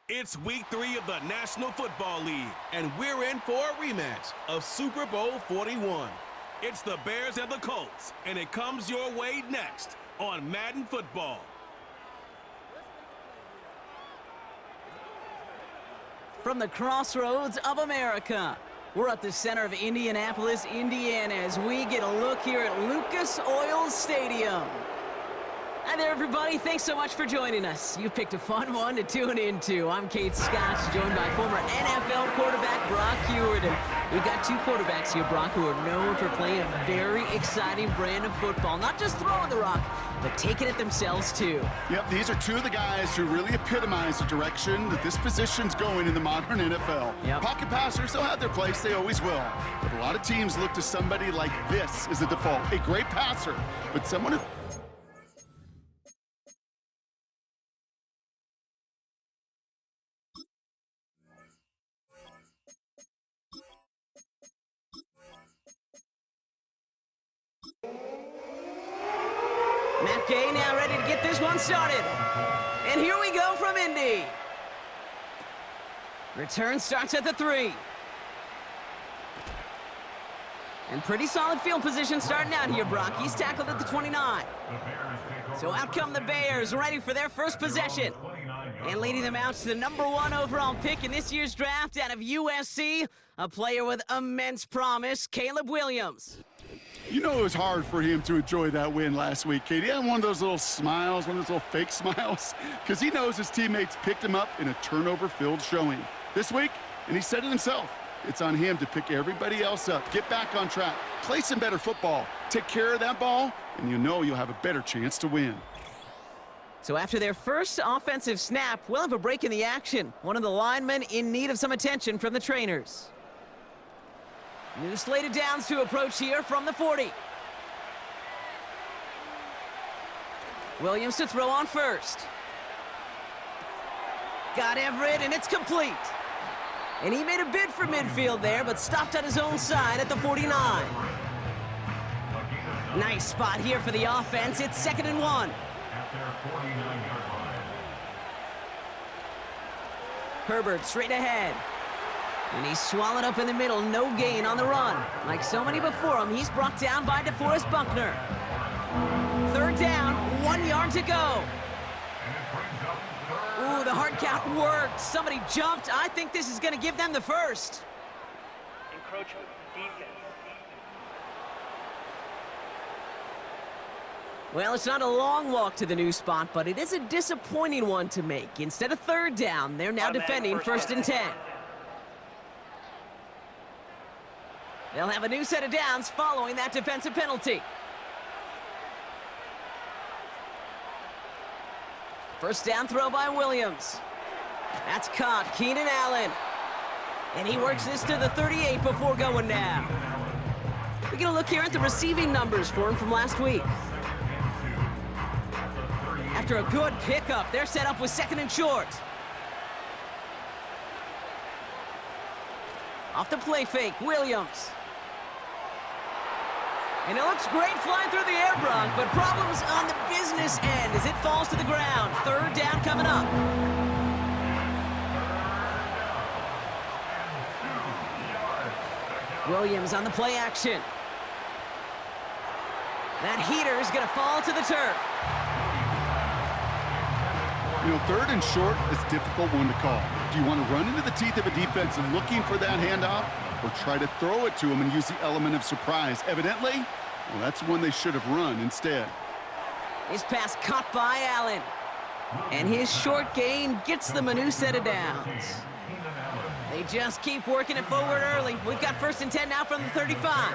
It's week 3 of the National Football League, and we're in for a rematch of Super Bowl 41. It's the Bears and the Colts, and it comes your way next on Madden Football. From the crossroads of America, we're at the center of Indianapolis, Indiana, as we get a look here at Lucas Oil Stadium. Hi there, everybody. Thanks so much for joining us. You picked a fun one to tune into. I'm Kate Scott, joined by former NFL quarterback Brock Huard. And we've got two quarterbacks here, Brock, who are known for playing a very exciting brand of football. Not just throwing the rock, but taking it themselves, too. Yep, these are two of the guys who really epitomize the direction that this position's going in the modern NFL. Yep. Pocket passers, they'll have their place. They always will. But a lot of teams look to somebody like this as a default. A great passer, but someone who... Matt Gay now ready to get this one started. And here we go from Indy. Return starts at the 3. And pretty solid field position starting out here, Brock. He's tackled at the 29. So out come the Bears, ready for their first possession. And leading them out to the #1 overall pick in this year's draft out of USC, a player with immense promise, Caleb Williams. You know it was hard for him to enjoy that win last week, Kate. He had one of those little smiles, one of those little fake smiles, because he knows his teammates picked him up in a turnover-filled showing. This week, and he said it himself, it's on him to pick everybody else up, get back on track, play some better football, take care of that ball, and you know you'll have a better chance to win. So after their first offensive snap, we'll have a break in the action. One of the linemen in need of some attention from the trainers. New slated downs to approach here from the 40. Williams to throw on first. Got Everett, and it's complete. And he made a bid for midfield there, but stopped on his own side at the 49. Nice spot here for the offense. It's 2nd and 1. Herbert straight ahead. And he's swallowed up in the middle, no gain on the run. Like so many before him, he's brought down by DeForest Buckner. 3rd down, 1 yard to go. Ooh, the hard count worked. Somebody jumped. I think this is going to give them the first. Encroachment, defense. Well, it's not a long walk to the new spot, but it is a disappointing one to make. Instead of 3rd down, they're now defending 1st and 10. They'll have a new set of downs following that defensive penalty. First down throw by Williams. That's caught. Keenan Allen. And he works this to the 38 before going down. We're going to look here at the receiving numbers for him from last week. After a good pickup, they're set up with 2nd and short. Off the play fake, Williams. And it looks great flying through the air, Brock, but problems on the business end as it falls to the ground. 3rd down coming up. Williams on the play action. That heater is going to fall to the turf. You know, 3rd and short is a difficult one to call. Do you want to run into the teeth of a defense looking for that handoff, or try to throw it to him and use the element of surprise? Evidently, well, that's one they should have run instead. His pass caught by Allen. And his short gain gets them a new set of downs. They just keep working it forward early. We've got 1st and 10 now from the 35.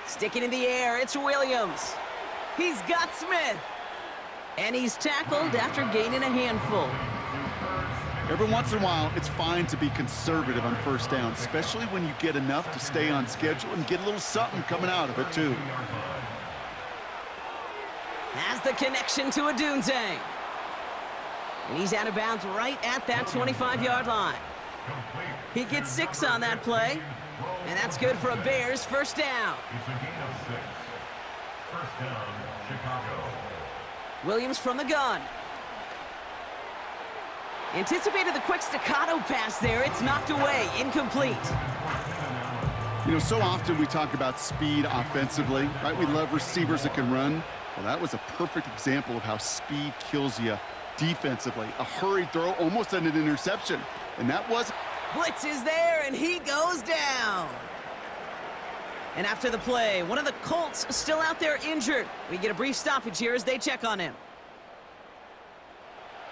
Sticking in the air, it's Williams. He's got Smith. And he's tackled after gaining a handful. Every once in a while, it's fine to be conservative on 1st down, especially when you get enough to stay on schedule and get a little something coming out of it, too. Has the connection to Adunze. And he's out of bounds right at that 25-yard line. He gets 6 on that play, and that's good for a Bears 1st down. First down, Chicago. Williams from the gun. Anticipated the quick staccato pass there. It's knocked away, incomplete. You know, so often we talk about speed offensively, right? We love receivers that can run. Well, that was a perfect example of how speed kills you defensively. A hurried throw, almost an interception. And that was... Blitz is there, and he goes down. And after the play, one of the Colts still out there injured. We get a brief stoppage here as they check on him.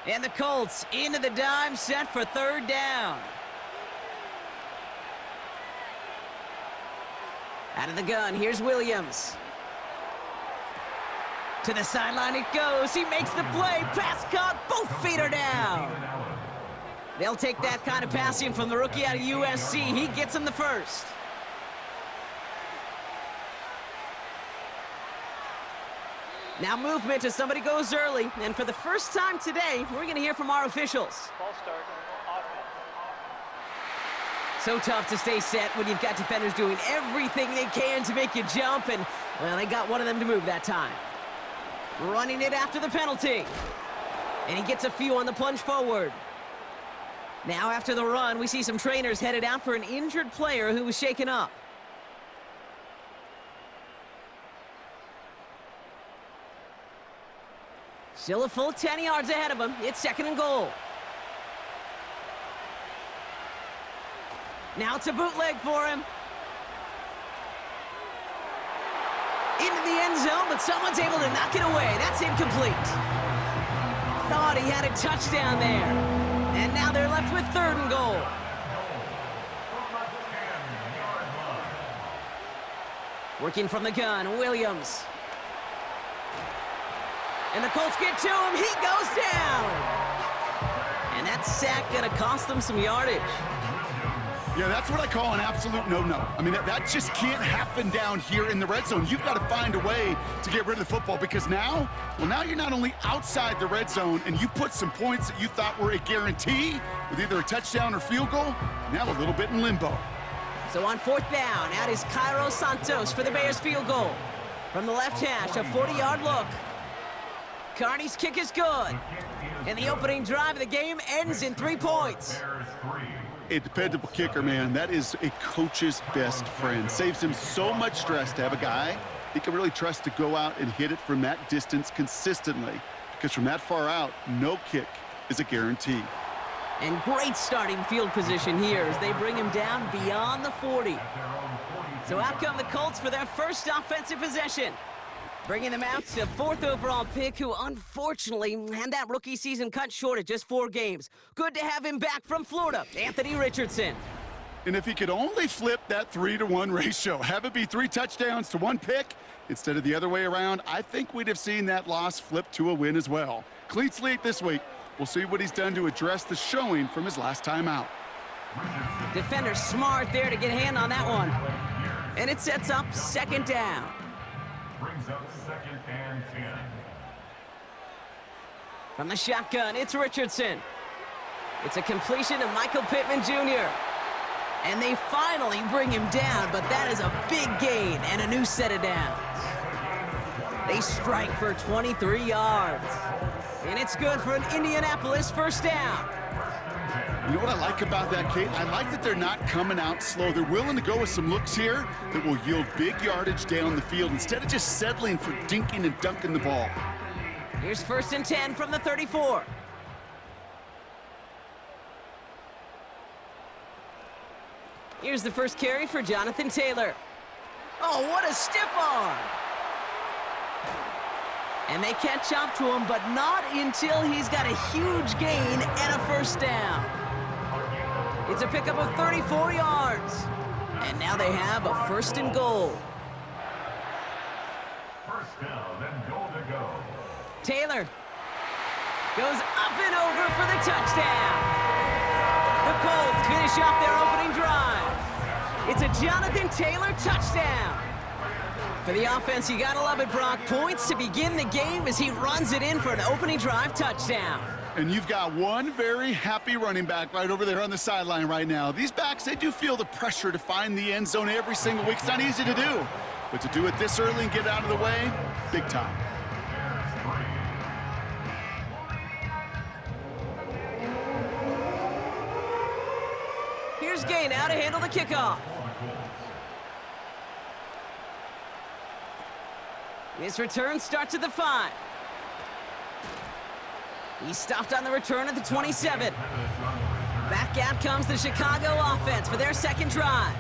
And the Colts into the dime set for third down. Out of the gun, here's Williams. To the sideline it goes. He makes the play. Pass caught. Both feet are down. They'll take that kind of passing from the rookie out of USC. He gets him the first. Now movement as somebody goes early. And for the first time today, we're going to hear from our officials. Ball start, offense. So tough to stay set when you've got defenders doing everything they can to make you jump. And, well, they got one of them to move that time. Running it after the penalty. And he gets a few on the plunge forward. Now after the run, we see some trainers headed out for an injured player who was shaken up. Still a full 10 yards ahead of him. It's 2nd and goal. Now it's a bootleg for him. Into the end zone, but someone's able to knock it away. That's incomplete. Thought he had a touchdown there. And now they're left with 3rd and goal. Working from the gun, Williams. And the Colts get to him. He goes down. And that sack gonna cost them some yardage. Yeah, that's what I call an absolute no-no. I mean, that just can't happen down here in the red zone. You've got to find a way to get rid of the football because now you're not only outside the red zone and you put some points that you thought were a guarantee with either a touchdown or field goal, now a little bit in limbo. So on 4th down, out is Cairo Santos for the Bears field goal. From the left hash, a 40-yard look. Carney's kick is good. And the opening drive of the game ends in 3 points. A dependable kicker, man. That is a coach's best friend. Saves him so much stress to have a guy he can really trust to go out and hit it from that distance consistently. Because from that far out, no kick is a guarantee. And great starting field position here as they bring him down beyond the 40. So out come the Colts for their first offensive possession. Bringing them out to 4th overall pick, who unfortunately had that rookie season cut short at just 4 games. Good to have him back from Florida, Anthony Richardson. And if he could only flip that 3-to-1 ratio, have it be 3 touchdowns to 1 pick instead of the other way around, I think we'd have seen that loss flip to a win as well. Clean slate this week. We'll see what he's done to address the showing from his last time out. Defender smart there to get a hand on that one. And it sets up 2nd down. Brings up 2nd and 10. From the shotgun, it's Richardson. It's a completion to Michael Pittman Jr. And they finally bring him down, but that is a big gain and a new set of downs. They strike for 23 yards. And it's good for an Indianapolis 1st down. You know what I like about that, Kate? I like that they're not coming out slow. They're willing to go with some looks here that will yield big yardage down the field instead of just settling for dinking and dunking the ball. Here's 1st and 10 from the 34. Here's the first carry for Jonathan Taylor. Oh, what a stiff arm! And they catch up to him, but not until he's got a huge gain and a 1st down. It's a pickup of 34 yards. And now they have a 1st and goal. 1st down and goal to go. Taylor goes up and over for the touchdown. The Colts finish off their opening drive. It's a Jonathan Taylor touchdown. For the offense, you gotta love it, Brock. Points to begin the game as he runs it in for an opening drive touchdown. And you've got one very happy running back right over there on the sideline right now. These backs, they do feel the pressure to find the end zone every single week. It's not easy to do, but to do it this early and get out of the way, big time. Here's Gay now to handle the kickoff. This return starts at the 5. He stopped on the return at the 27. Back out comes the Chicago offense for their second drive.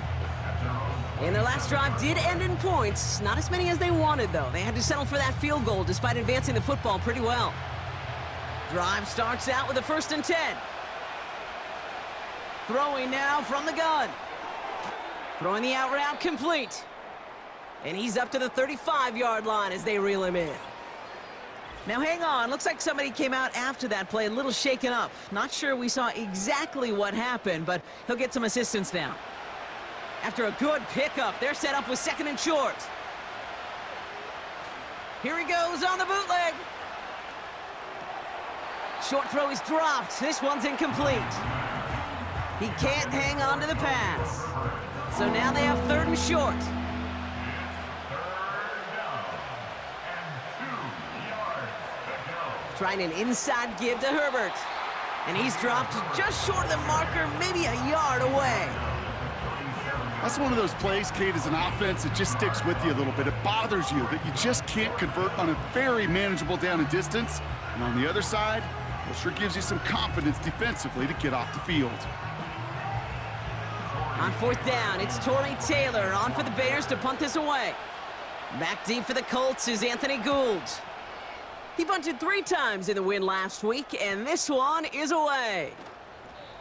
And their last drive did end in points. Not as many as they wanted, though. They had to settle for that field goal despite advancing the football pretty well. Drive starts out with a 1st and 10. Throwing now from the gun. Throwing the out route complete. And he's up to the 35-yard line as they reel him in. Now hang on, looks like somebody came out after that play a little shaken up. Not sure we saw exactly what happened, but he'll get some assistance now. After a good pickup, they're set up with 2nd and short. Here he goes on the bootleg. Short throw is dropped. This one's incomplete. He can't hang on to the pass. So now they have 3rd and short. Trying an inside give to Herbert. And he's dropped just short of the marker, maybe a yard away. That's one of those plays, Kate, as an offense, it just sticks with you a little bit. It bothers you that you just can't convert on a very manageable down and distance. And on the other side, it sure gives you some confidence defensively to get off the field. On 4th down, it's Torrey Taylor on for the Bears to punt this away. Back deep for the Colts is Anthony Gould. He punted 3 times in the win last week, and this one is away.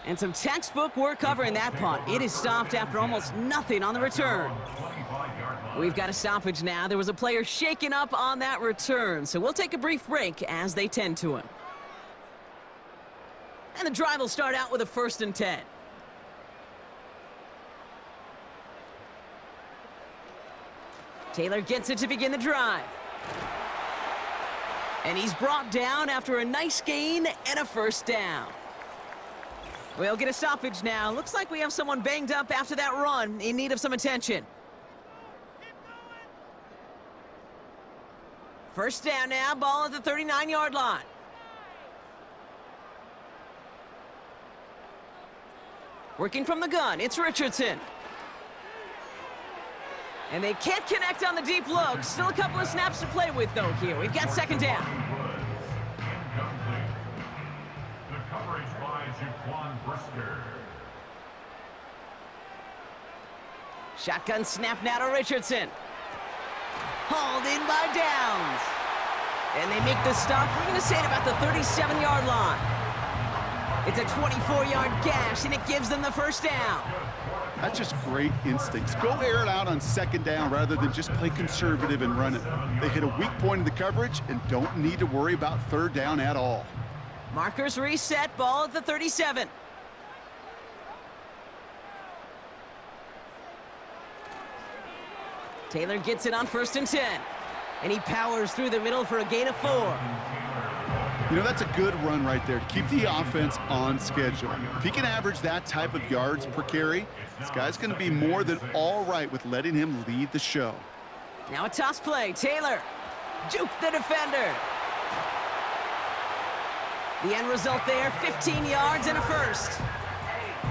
And some textbook work covering that punt. It is stopped after almost nothing on the return. We've got a stoppage now. There was a player shaken up on that return, so we'll take a brief break as they tend to him. And the drive will start out with a 1st and 10. Taylor gets it to begin the drive. And he's brought down after a nice gain and a 1st down. We'll get a stoppage now. Looks like we have someone banged up after that run, in need of some attention. 1st down now, ball at the 39-yard line. Working from the gun, it's Richardson. And they can't connect on the deep look. Still a couple of snaps to play with, though, here. We've got 2nd down. The coverage by Jaquan Brisker. Shotgun snap now to Richardson. Hauled in by Downs. And they make the stop. We're going to say it about the 37-yard line. It's a 24-yard gash, and it gives them the 1st down. That's just great instincts. Go air it out on 2nd down rather than just play conservative and run it. They hit a weak point in the coverage and don't need to worry about 3rd down at all. Markers reset, ball at the 37. Taylor gets it on 1st and 10. And he powers through the middle for a gain of 4. You know, that's a good run right there to keep the offense on schedule. If he can average that type of yards per carry, this guy's going to be more than all right with letting him lead the show. Now a toss play. Taylor juke the defender. The end result there, 15 yards and a 1st.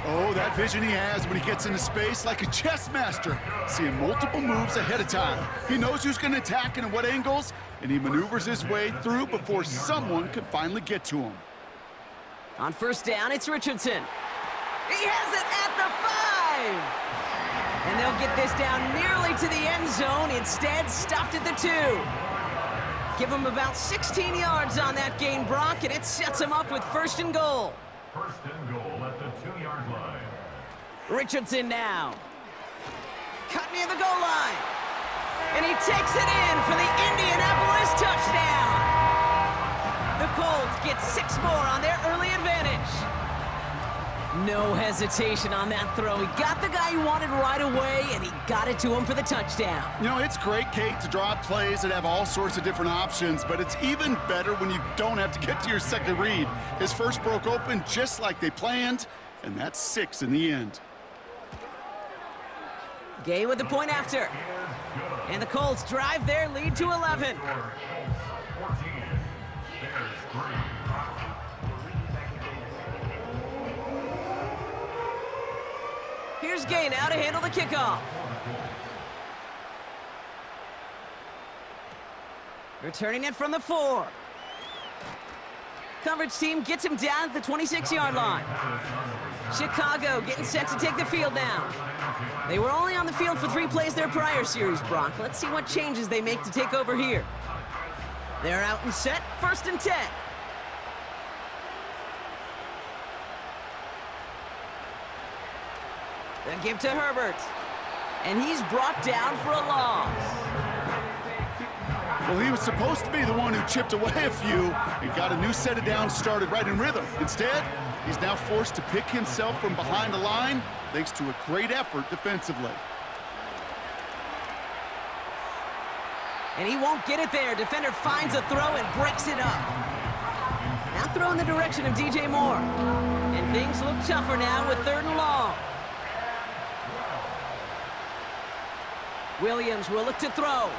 Oh, that vision he has when he gets into space like a chess master, seeing multiple moves ahead of time. He knows who's going to attack and at what angles, and he maneuvers his way through before someone can finally get to him. On 1st down, it's Richardson. He has it at the 5! And they'll get this down nearly to the end zone. Instead, stopped at the 2. Give him about 16 yards on that gain, Brock, and it sets him up with 1st and goal. 1st and goal at the 2-yard line. Richardson now. Cut near the goal line. And he takes it in for the Indianapolis touchdown. The Colts get 6 more on their early advantage. No hesitation on that throw. He got the guy he wanted right away, and he got it to him for the touchdown. You know, it's great, Kate, to draw up plays that have all sorts of different options, but it's even better when you don't have to get to your second read. His first broke open just like they planned, and that's 6 in the end. Gay with the point after. And the Colts drive their lead to 11. 14, Bears 3. Raiders gain now to handle the kickoff. Returning it from the 4. Coverage team gets him down at the 26-yard line. Chicago getting set to take the field now. They were only on the field for 3 plays their prior series, Brock. Let's see what changes they make to take over here. They're out and set, 1st and 10. The give to Herbert. And he's brought down for a loss. Well, he was supposed to be the one who chipped away a few and got a new set of downs started right in rhythm. Instead, he's now forced to pick himself from behind the line thanks to a great effort defensively. And he won't get it there. Defender finds a throw and breaks it up. Now throw in the direction of DJ Moore. And things look tougher now with 3rd and long. Williams will look to throw.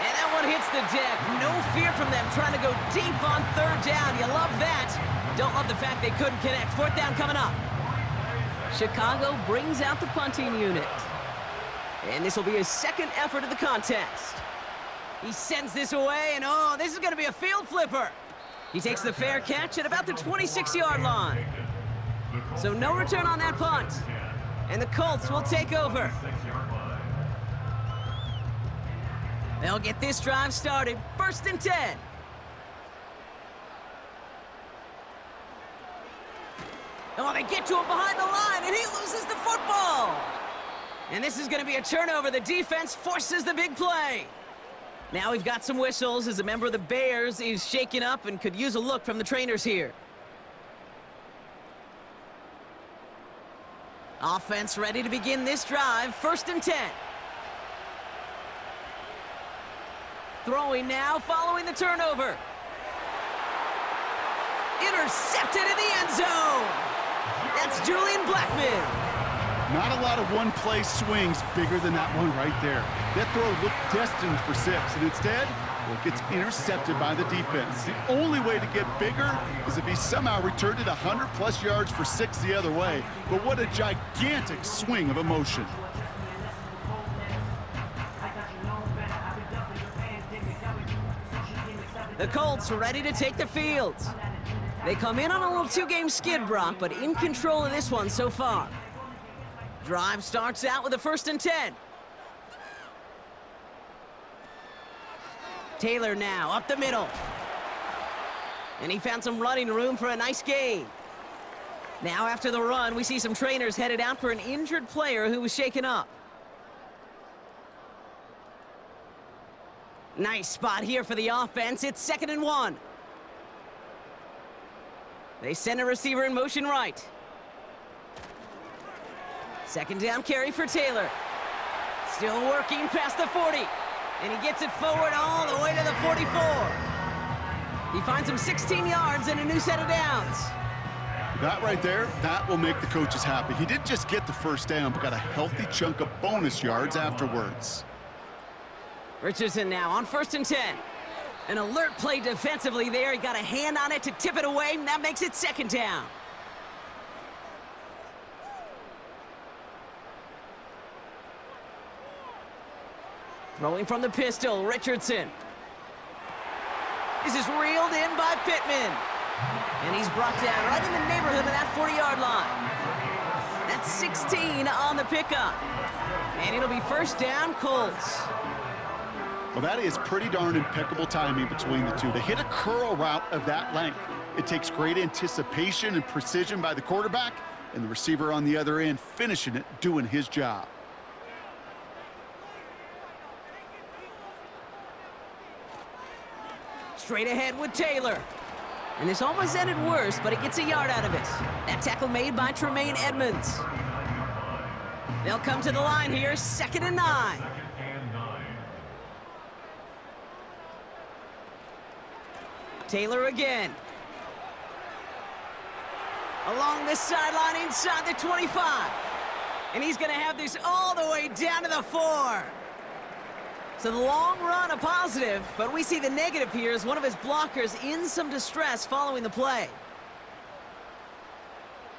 And that one hits the deck. No fear from them trying to go deep on 3rd down. You love that. Don't love the fact they couldn't connect. 4th down coming up. Chicago brings out the punting unit. And this will be his 2nd effort of the contest. He sends this away, and oh, this is going to be a field flipper. He takes the fair catch at about the 26-yard line. So no return on that punt. And the Colts will take over. They'll get this drive started. 1st and 10. Oh, they get to him behind the line, and he loses the football. And this is going to be a turnover. The defense forces the big play. Now we've got some whistles as a member of the Bears is shaken up and could use a look from the trainers here. Offense ready to begin this drive. 1st and 10. Throwing now, following the turnover. Intercepted in the end zone. That's Julian Blackmon. Not a lot of one-play swings bigger than that one right there. That throw looked destined for 6, and instead, well, it gets intercepted by the defense. The only way to get bigger is if he somehow returned it 100-plus yards for 6 the other way. But what a gigantic swing of emotion. The Colts ready to take the field. They come in on a little 2-game skid, Brock, but in control of this one so far. Drive starts out with a 1st and 10. Taylor now up the middle. And he found some running room for a nice gain. Now after the run, we see some trainers headed out for an injured player who was shaken up. Nice spot here for the offense. It's 2nd and 1. They send a receiver in motion right. 2nd down carry for Taylor. Still working past the 40. And he gets it forward all the way to the 44. He finds him 16 yards and a new set of downs. That right there, that will make the coaches happy. He didn't just get the 1st down, but got a healthy chunk of bonus yards afterwards. Richardson now on 1st and 10. An alert play defensively there. He got a hand on it to tip it away, and that makes it 2nd down. Throwing from the pistol, Richardson. This is reeled in by Pittman. And he's brought down right in the neighborhood of that 40-yard line. That's 16 on the pickup. And it'll be 1st down, Colts. Well, that is pretty darn impeccable timing between the two. To hit a curl route of that length, it takes great anticipation and precision by the quarterback, and the receiver on the other end finishing it, doing his job. Straight ahead with Taylor. And this almost ended worse, but he gets a yard out of it. That tackle made by Tremaine Edmonds. They'll come to the line here, 2nd and 9. Taylor again. Along this sideline inside the 25. And he's going to have this all the way down to the 4. So the long run a positive, but we see the negative here as one of his blockers in some distress following the play.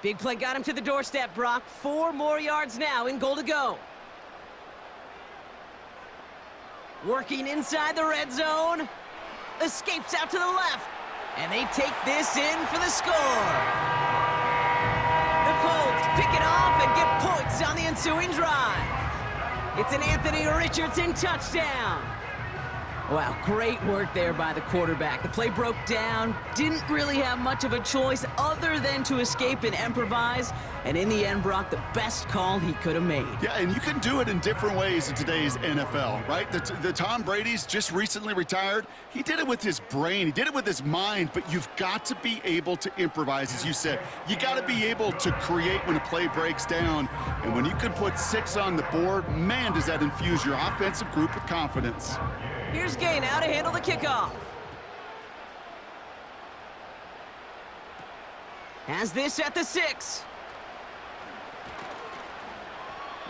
Big play got him to the doorstep, Brock. 4 more yards now in goal to go. Working inside the red zone. Escapes out to the left. And they take this in for the score. The Colts pick it off and get points on the ensuing drive. It's an Anthony Richardson touchdown. Wow, great work there by the quarterback. The play broke down, didn't really have much of a choice other than to escape and improvise, and in the end, Brock, the best call he could have made. Yeah, and you can do it in different ways in today's NFL, right? The Tom Brady's just recently retired. He did it with his brain. He did it with his mind, but you've got to be able to improvise, as you said. You got to be able to create when a play breaks down, and when you can put 6 on the board, man, does that infuse your offensive group with confidence. Here's Gay now to handle the kickoff. Has this at the 6.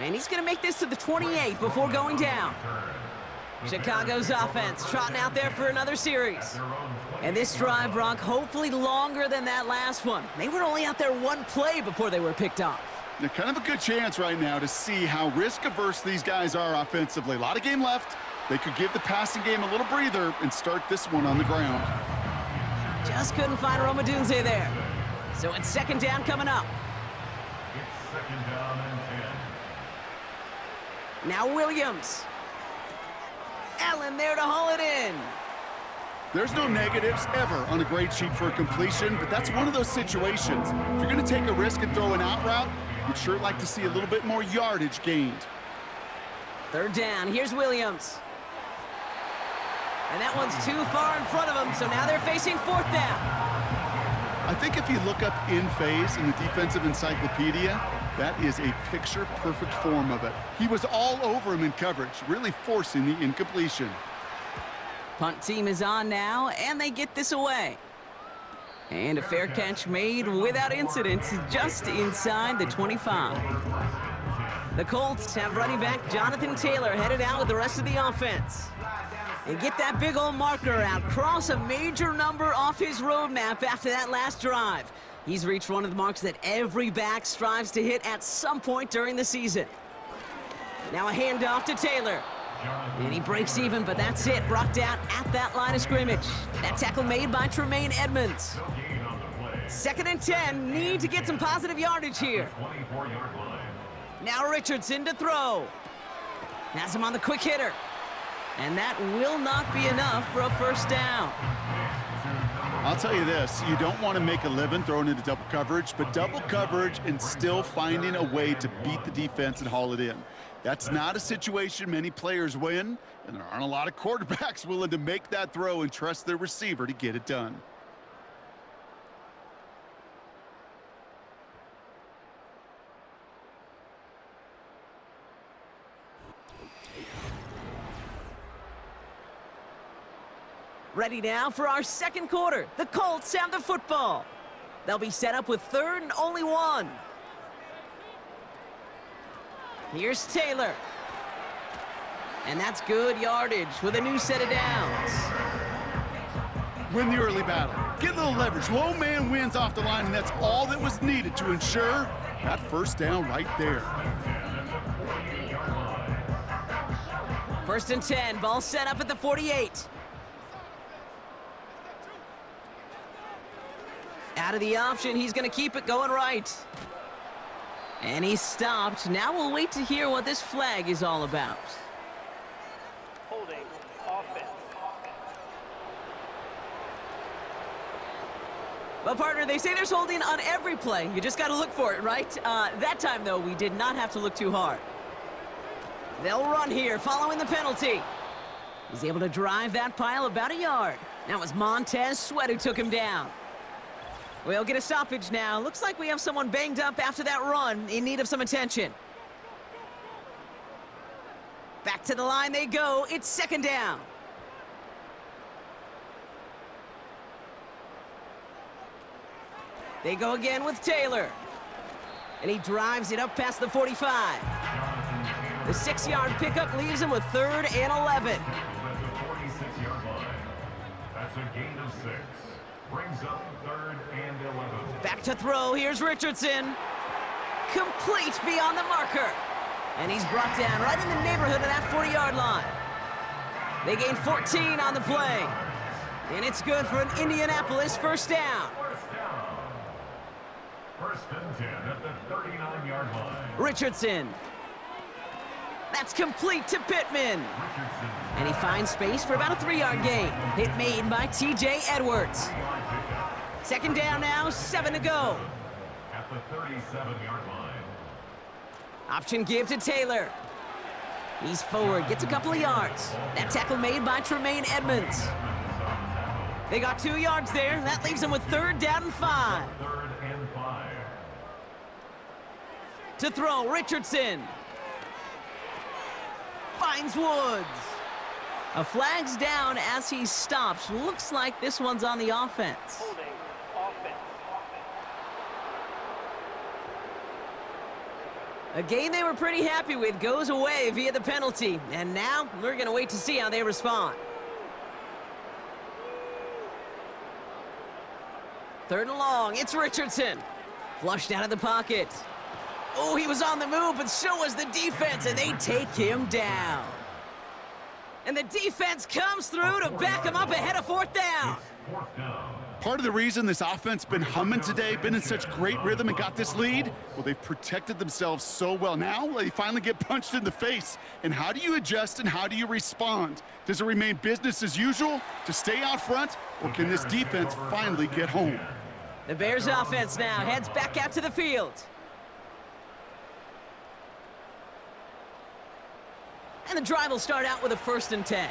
And he's going to make this to the 28 before going down. Chicago's offense trotting out there for another series. And this drive, Brock, hopefully longer than that last one. They were only out there 1 play before they were picked off. Now, kind of a good chance right now to see how risk-averse these guys are offensively. A lot of game left. They could give the passing game a little breather and start this one on the ground. Just couldn't find Romadunze there. So it's 2nd down coming up. It's 2nd down and 10. Now Williams. Allen there to haul it in. There's no negatives ever on a grade sheet for a completion, but that's one of those situations. If you're going to take a risk and throw an out route, you'd sure like to see a little bit more yardage gained. 3rd down. Here's Williams. And that one's too far in front of them, so now they're facing 4th down. I think if you look up in phase in the defensive encyclopedia, that is a picture-perfect form of it. He was all over him in coverage, really forcing the incompletion. Punt team is on now, and they get this away. And a fair catch made without incident, just inside the 25. The Colts have running back Jonathan Taylor headed out with the rest of the offense. And get that big old marker out, cross a major number off his roadmap after that last drive. He's reached one of the marks that every back strives to hit at some point during the season. Now a handoff to Taylor. And he breaks even, but that's it. Brought down at that line of scrimmage. That tackle made by Tremaine Edmonds. 2nd and 10, need to get some positive yardage here. Now Richardson to throw. Has him on the quick hitter. And that will not be enough for a 1st down. I'll tell you this, you don't want to make a living throwing into double coverage, but double coverage and still finding a way to beat the defense and haul it in. That's not a situation many players win, and there aren't a lot of quarterbacks willing to make that throw and trust their receiver to get it done. Ready now for our 2nd quarter. The Colts have the football. They'll be set up with 3rd and only 1. Here's Taylor. And that's good yardage with a new set of downs. Win the early battle. Get a little leverage. Low man wins off the line, and that's all that was needed to ensure that 1st down right there. 1st and 10. Ball set up at the 48. Out of the option, he's going to keep it going right. And he stopped. Now we'll wait to hear what this flag is all about. Holding offense. Well, partner, they say there's holding on every play. You just got to look for it, right? That time, though, we did not have to look too hard. They'll run here, following the penalty. He's able to drive that pile about a yard. That was Montez Sweat who took him down. We'll get a stoppage now. Looks like we have someone banged up after that run, in need of some attention. Back to the line they go. It's 2nd down. They go again with Taylor. And he drives it up past the 45. The 6-yard pickup leaves him with 3rd and 11. At the 46-yard line. That's a gain of 6. Brings up 3rd and 11. Back to throw. Here's Richardson. Complete beyond the marker. And he's brought down right in the neighborhood of that 40-yard line. They gain 14 on the play. And it's good for an Indianapolis first down. First down. 1st and 10 at the 39-yard line. Richardson. That's complete to Pittman. Richardson. And he finds space for about a 3-yard gain. Hit made by T.J. Edwards. 2nd down now, 7 to go. At the 37-yard line. Option give to Taylor. He's forward, gets a couple of yards. That tackle made by Tremaine Edmonds. They got 2 yards there. That leaves them with 3rd down and 5. 3rd and 5. To throw, Richardson. Finds Woods. A flag's down as he stops. Looks like this one's on the offense. Holding. Offense. A game they were pretty happy with goes away via the penalty. And now we're going to wait to see how they respond. 3rd and long. It's Richardson. Flushed out of the pocket. Oh, he was on the move, but so was the defense, and they take him down. And the defense comes through to back him up ahead of 4th down. 4th down. Part of the reason this offense been humming today, been in such great rhythm and got this lead, well, they've protected themselves so well. Now they finally get punched in the face. And how do you adjust and how do you respond? Does it remain business as usual to stay out front, or can this defense finally get home? The Bears offense now heads back out to the field. And the drive will start out with a 1st and 10.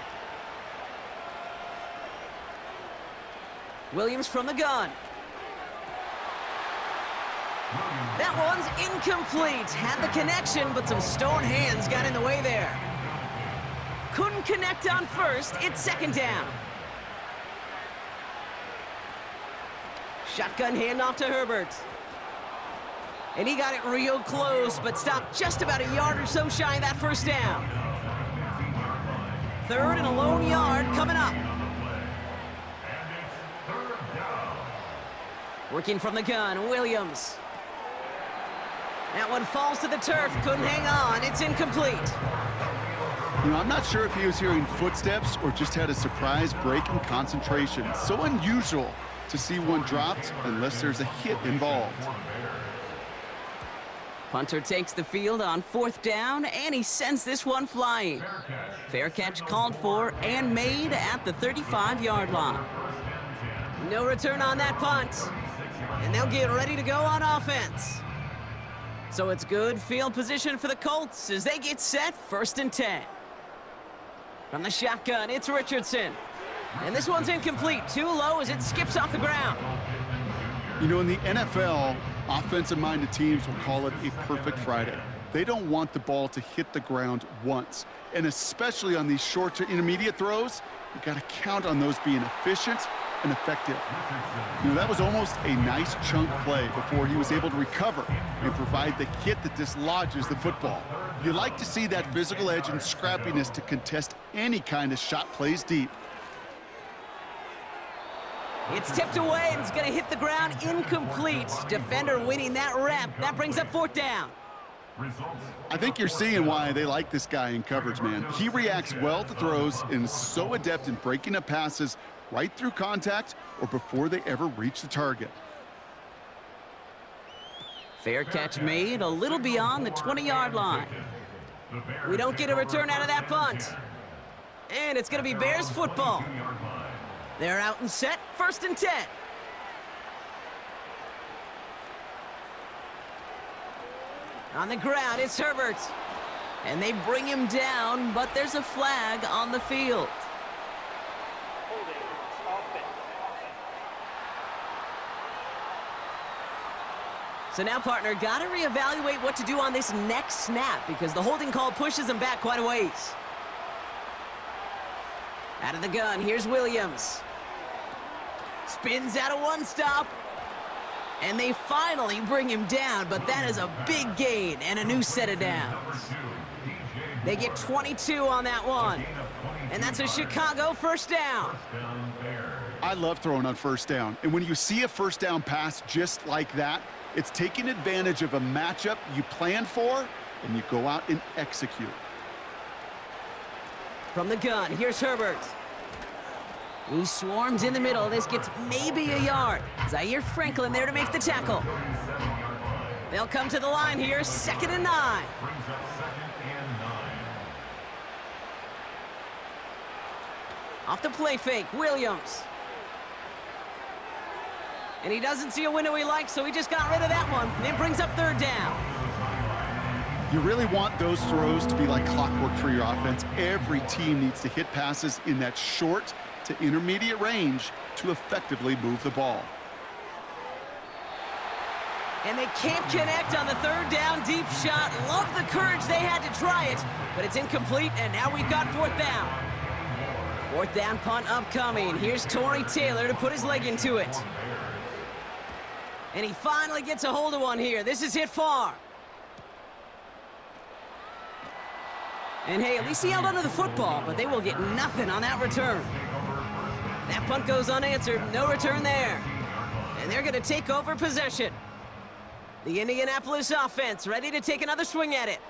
Williams from the gun. That one's incomplete. Had the connection, but some stone hands got in the way there. Couldn't connect on 1st. It's 2nd down. Shotgun handoff to Herbert. And he got it real close, but stopped just about a yard or so shy of that 1st down. 3rd and a lone yard coming up. Working from the gun, Williams. That one falls to the turf, couldn't hang on, it's incomplete. You know, I'm not sure if he was hearing footsteps or just had a surprise break in concentration. So unusual to see one dropped unless there's a hit involved. Punter takes the field on 4th down, and he sends this one flying. Fair catch called for and made at the 35-yard line. No return on that punt, and they'll get ready to go on offense. So it's good field position for the Colts as they get set 1st and 10. From the shotgun, it's Richardson. And this one's incomplete, too low as it skips off the ground. You know, in the NFL, offensive-minded teams will call it a perfect Friday. They don't want the ball to hit the ground once. And especially on these short to intermediate throws, you got to count on those being efficient and effective. You know, that was almost a nice chunk play before he was able to recover and provide the hit that dislodges the football. You like to see that physical edge and scrappiness to contest any kind of shot plays deep. It's tipped away, and it's going to hit the ground incomplete. Defender winning that rep. That brings up 4th down. I think you're seeing why they like this guy in coverage, man. He reacts well to throws and is so adept in breaking up passes right through contact or before they ever reach the target. Fair catch made a little beyond the 20-yard line. We don't get a return out of that punt. And it's going to be Bears football. They're out and set, 1st and 10. On the ground, it's Herbert. And they bring him down, but there's a flag on the field. Holding. Offense. So now, partner, got to reevaluate what to do on this next snap because the holding call pushes him back quite a ways. Out of the gun, here's Williams. Spins out of one stop. And they finally bring him down, but that is a big gain and a new set of downs. They get 22 on that one. And that's a Chicago first down. I love throwing on first down. And when you see a first down pass just like that, it's taking advantage of a matchup you planned for, and you go out and execute. From the gun, here's Herbert. He swarms in the middle. This gets maybe a yard. Zaire Franklin there to make the tackle. They'll come to the line here, 2nd and 9. Brings up 2nd and 9. Off the play fake, Williams. And he doesn't see a window he likes, so he just got rid of that one. It brings up 3rd down. You really want those throws to be like clockwork for your offense. Every team needs to hit passes in that short to intermediate range to effectively move the ball. And they can't connect on the 3rd down deep shot. Love the courage they had to try it, but it's incomplete, and now we've got 4th down. 4th down punt upcoming. Here's Torrey Taylor to put his leg into it. And he finally gets a hold of one here. This is hit far. And hey, at least he held onto the football, but they will get nothing on that return. That punt goes unanswered. No return there. And they're going to take over possession. The Indianapolis offense ready to take another swing at it.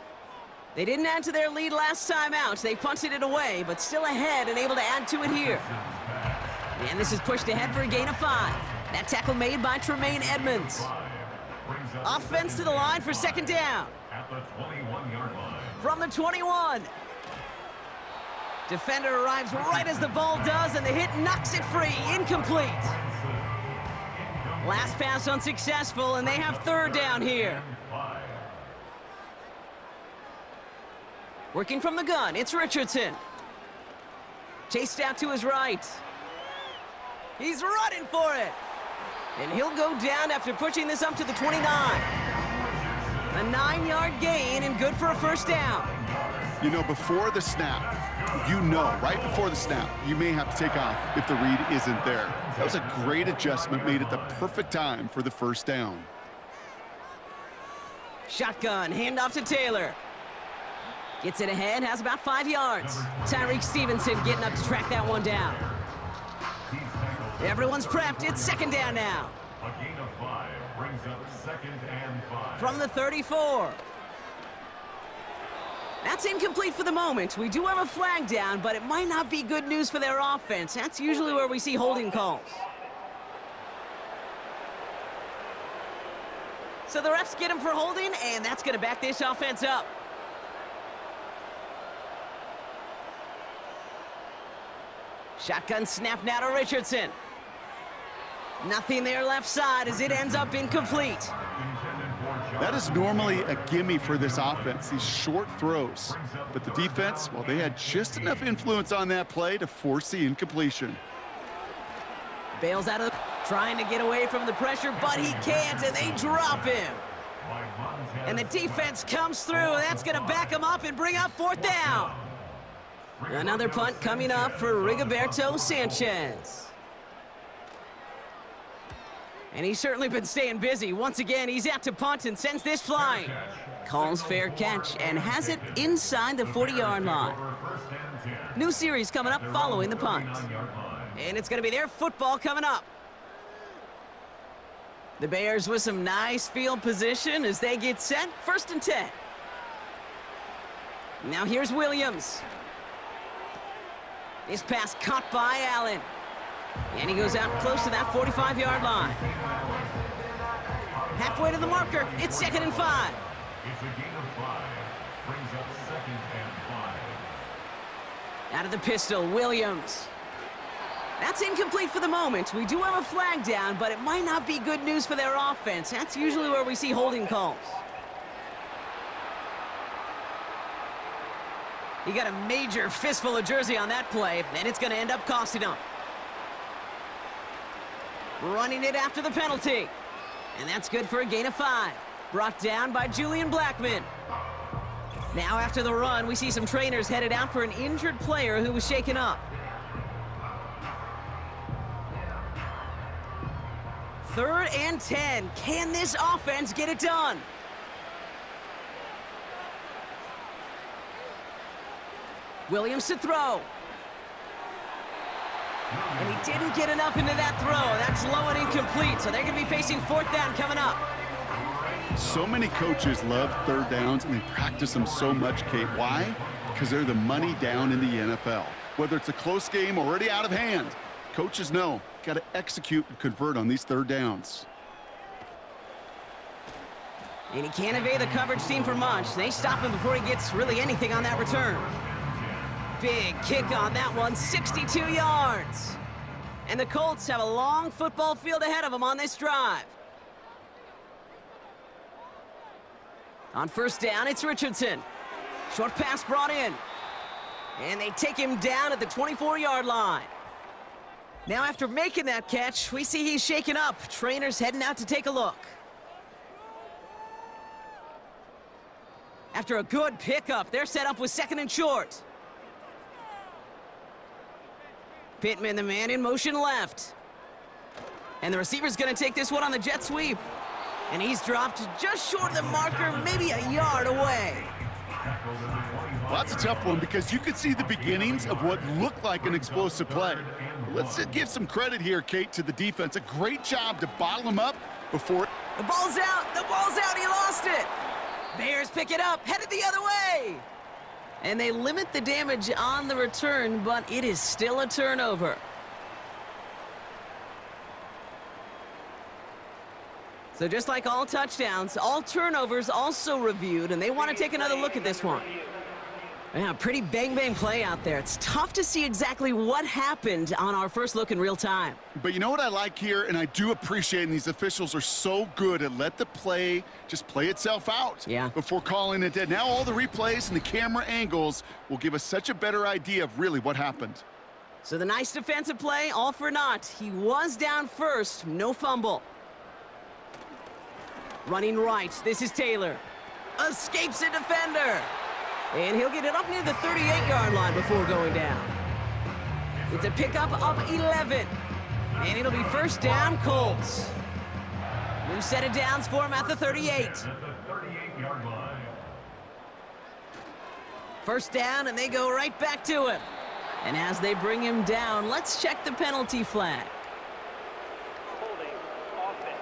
They didn't add to their lead last time out. They punted it away, but still ahead and able to add to it here. And this is pushed ahead for a gain of 5. That tackle made by Tremaine Edmonds. Offense to the line for 2nd down. At the 21-yard line. From the 21. Defender arrives right as the ball does, and the hit knocks it free. Incomplete. Last pass unsuccessful, and they have 3rd down here. Working from the gun, it's Richardson. Chased out to his right. He's running for it. And he'll go down after pushing this up to the 29. A 9-yard gain and good for a 1st down. You know, before the snap, right before the snap, you may have to take off if the read isn't there. That was a great adjustment made at the perfect time for the 1st down. Shotgun, handoff to Taylor. Gets it ahead, has about 5 yards. Tyreek Stevenson getting up to track that one down. Everyone's prepped, it's 2nd down now. A gain of 5 brings up 2nd and 5. From the 34. That's incomplete for the moment. We do have a flag down, but it might not be good news for their offense. That's usually where we see holding calls. So the refs get him for holding, and that's going to back this offense up. Shotgun snap now to Richardson. Nothing there left side as it ends up incomplete. That is normally a gimme for this offense, these short throws. But the defense, well, they had just enough influence on that play to force the incompletion. Bails out of trying to get away from the pressure, but he can't, and they drop him. And the defense comes through, and that's going to back him up and bring up 4th down. Another punt coming up for Rigoberto Sanchez. And he's certainly been staying busy. Once again, he's out to punt and sends this flying. Calls fair catch and has it inside the 40-yard line. New series coming up following the punt. And it's going to be their football coming up. The Bears with some nice field position as they get set. 1st and 10. Now here's Williams. This pass caught by Allen. And he goes out close to that 45-yard line. Halfway to the marker, it's 2nd and 5. It's a gain of 5. Brings up 2nd and 5. Out of the pistol, Williams. That's incomplete for the moment. We do have a flag down, but it might not be good news for their offense. That's usually where we see holding calls. He got a major fistful of jersey on that play, and it's going to end up costing him. Running it after the penalty. And that's good for a gain of 5. Brought down by Julian Blackman. Now after the run, we see some trainers headed out for an injured player who was shaken up. 3rd and 10. Can this offense get it done? Williams to throw. And he didn't get enough into that throw. That's low and incomplete, so they're going to be facing 4th down coming up. So many coaches love third downs, and they practice them so much, Kate. Why? Because they're the money down in the NFL. Whether it's a close game already out of hand, coaches know, got to execute and convert on these third downs. And he can't evade the coverage team for much. They stop him before he gets really anything on that return. Big kick on that one, 62 yards. And the Colts have a long football field ahead of them on this drive. On 1st down, it's Richardson. Short pass brought in. And they take him down at the 24-yard line. Now after making that catch, we see he's shaken up. Trainer's heading out to take a look. After a good pickup, they're set up with 2nd and short. Pittman, the man in motion left. And the receiver's going to take this one on the jet sweep. And he's dropped just short of the marker, maybe a yard away. Well, that's a tough one because you could see the beginnings of what looked like an explosive play. Let's give some credit here, Kate, to the defense. A great job to bottle him up before... The ball's out! The ball's out! He lost it! Bears pick it up, headed the other way! And they limit the damage on the return, but it is still a turnover. So just like all touchdowns, all turnovers also reviewed, and they want to take another look at this one. Yeah, pretty bang-bang play out there. It's tough to see exactly what happened on our first look in real time. But you know what I like here, and I do appreciate, and these officials are so good at let the play just play itself out before calling it dead. Now all the replays and the camera angles will give us such a better idea of really what happened. So the nice defensive play, all for naught. He was down first, no fumble. Running right, this is Taylor. Escapes a defender. And he'll get it up near the 38-yard line before going down. It's a pickup of 11. And it'll be 1st down, Colts. New set of downs for him at the 38. At the 38-yard line. 1st down, and they go right back to him. And as they bring him down, let's check the penalty flag. Holding. Offense.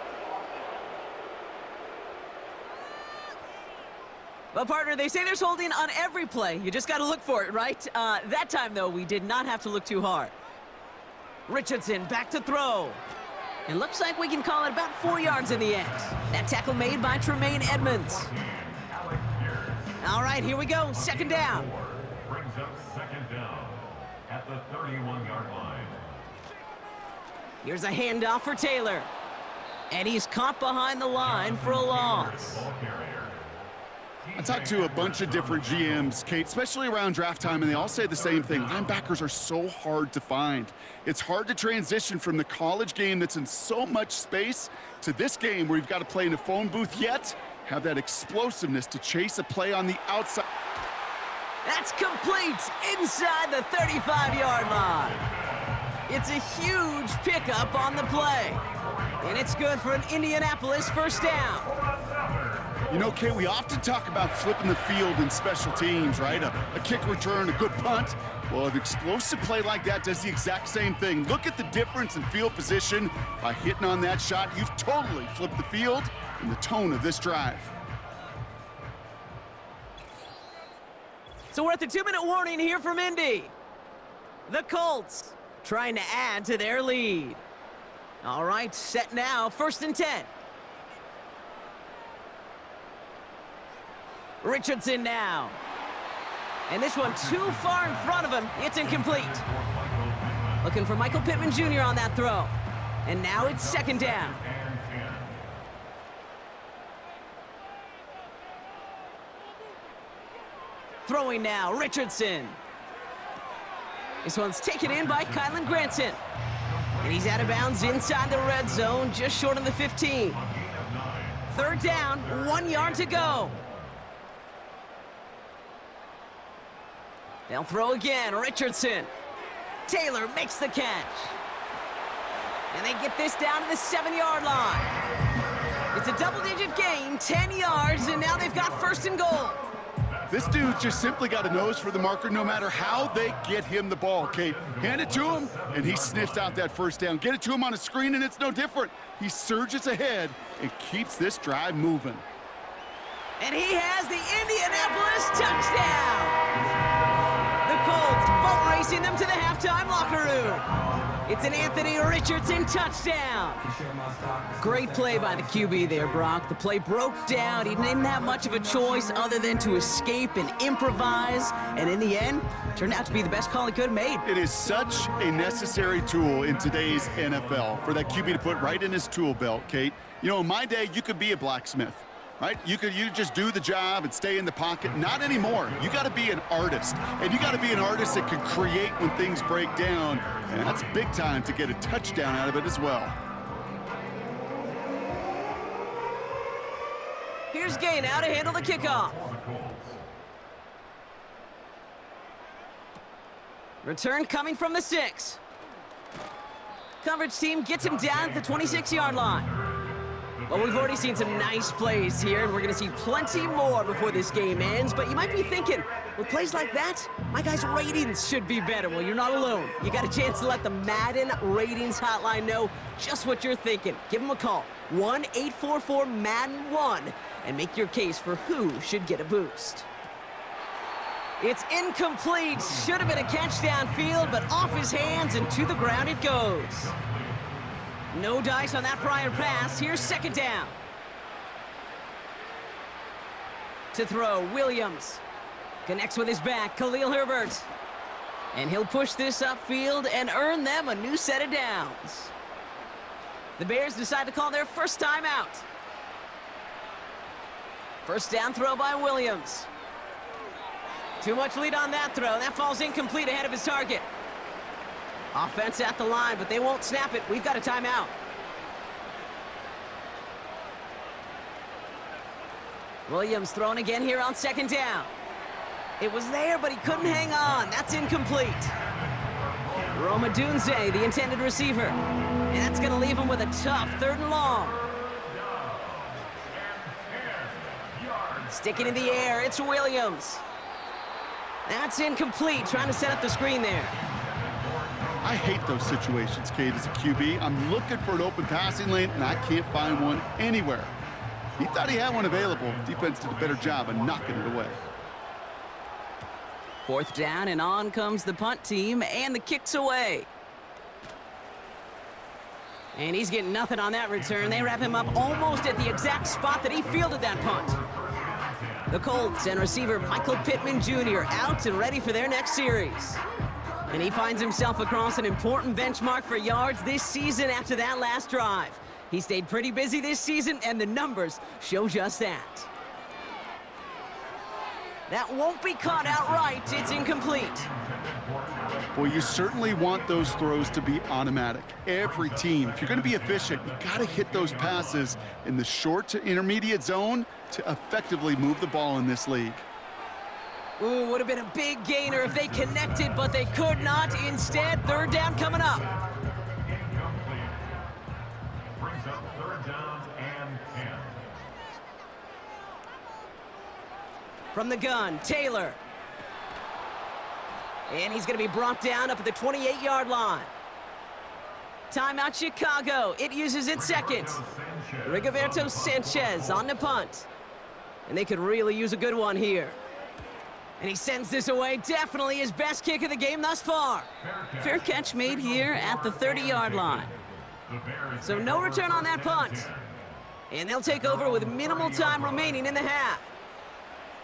Well, partner, they say there's holding on every play. You just got to look for it, right? That time, though, we did not have to look too hard. Richardson back to throw. It looks like we can call it about 4 yards in the end. That tackle made by Tremaine Edmonds. All right, here we go. 2nd down. Brings up 2nd down at the 31-yard line. Here's a handoff for Taylor. And he's caught behind the line for a loss. Ball carrier. I talked to a bunch of different GMs, Kate, especially around draft time, and they all say the same thing. Linebackers are so hard to find. It's hard to transition from the college game that's in so much space to this game where you've got to play in a phone booth, yet have that explosiveness to chase a play on the outside. That's complete inside the 35-yard line. It's a huge pickup on the play. And it's good for an Indianapolis 1st down. You know, Kate, we often talk about flipping the field in special teams, right? A kick return, a good punt. Well, an explosive play like that does the exact same thing. Look at the difference in field position by hitting on that shot. You've totally flipped the field and the tone of this drive. So we're at the 2-minute warning here from Indy. The Colts trying to add to their lead. All right, set now, 1st and 10. Richardson now. And this one too far in front of him. It's incomplete. Looking for Michael Pittman Jr. on that throw. And now it's 2nd down. Throwing now, Richardson. This one's taken in by Kylan Granson. And he's out of bounds inside the red zone, just short of the 15. 3rd down, 1 yard to go. They'll throw again, Richardson. Taylor makes the catch. And they get this down to the 7-yard line. It's a double-digit gain, 10 yards, and now they've got 1st and goal. This dude's just simply got a nose for the marker no matter how they get him the ball, Kate. Hand it to him, and he sniffs out that first down. Get it to him on a screen, and it's no different. He surges ahead and keeps this drive moving. And he has the Indianapolis touchdown! The Colts boat racing them to the halftime locker room. It's an Anthony Richardson touchdown. Great play by the QB there, Brock. The play broke down. He didn't have much of a choice other than to escape and improvise. And in the end, turned out to be the best call he could have made. It is such a necessary tool in today's NFL for that QB to put right in his tool belt, Kate. You know, in my day, you could be a blacksmith. Right? You just do the job and stay in the pocket. Not anymore. You got to be an artist. And you got to be an artist that can create when things break down. And that's big time to get a touchdown out of it as well. Here's Gay now to handle the kickoff. Return coming from the 6. Coverage team gets him down at the 26-yard line. Well, we've already seen some nice plays here, and we're going to see plenty more before this game ends. But you might be thinking, with plays like that, my guys' ratings should be better. Well, you're not alone. You got a chance to let the Madden Ratings Hotline know just what you're thinking. Give them a call, 1-844-MADDEN-1, and make your case for who should get a boost. It's incomplete. Should have been a catch downfield, but off his hands and to the ground it goes. No dice on that prior pass. Here's second down. To throw, Williams. Connects with his back, Khalil Herbert. And he'll push this upfield and earn them a new set of downs. The Bears decide to call their first timeout. First down throw by Williams. Too much lead on that throw. That falls incomplete ahead of his target. Offense at the line, but they won't snap it. We've got a timeout. Williams throwing again here on second down. It was there, but he couldn't hang on. That's incomplete. Roma Dunze, the intended receiver. And that's going to leave him with a tough 3rd and long. Sticking in the air, it's Williams. That's incomplete, trying to set up the screen there. I hate those situations, Kate, as a QB. I'm looking for an open passing lane, and I can't find one anywhere. He thought he had one available. Defense did a better job of knocking it away. 4th down, and on comes the punt team, and the kick's away. And he's getting nothing on that return. They wrap him up almost at the exact spot that he fielded that punt. The Colts and receiver Michael Pittman Jr. out and ready for their next series. And he finds himself across an important benchmark for yards this season after that last drive. He stayed pretty busy this season, and the numbers show just that. That won't be caught outright. It's incomplete. Well, you certainly want those throws to be automatic. Every team, if you're going to be efficient, you got to hit those passes in the short to intermediate zone to effectively move the ball in this league. Ooh, would have been a big gainer if they connected, but they could not. Instead, 3rd down coming up. Brings up 3rd down and 10. From the gun, Taylor. And he's going to be brought down up at the 28-yard line. Timeout Chicago. It uses its second. Rigoberto Sanchez on the punt. And they could really use a good one here. And he sends this away. Definitely his best kick of the game thus far. Fair catch made here at the 30-yard line. So no return on that punt. And they'll take over with minimal time remaining in the half.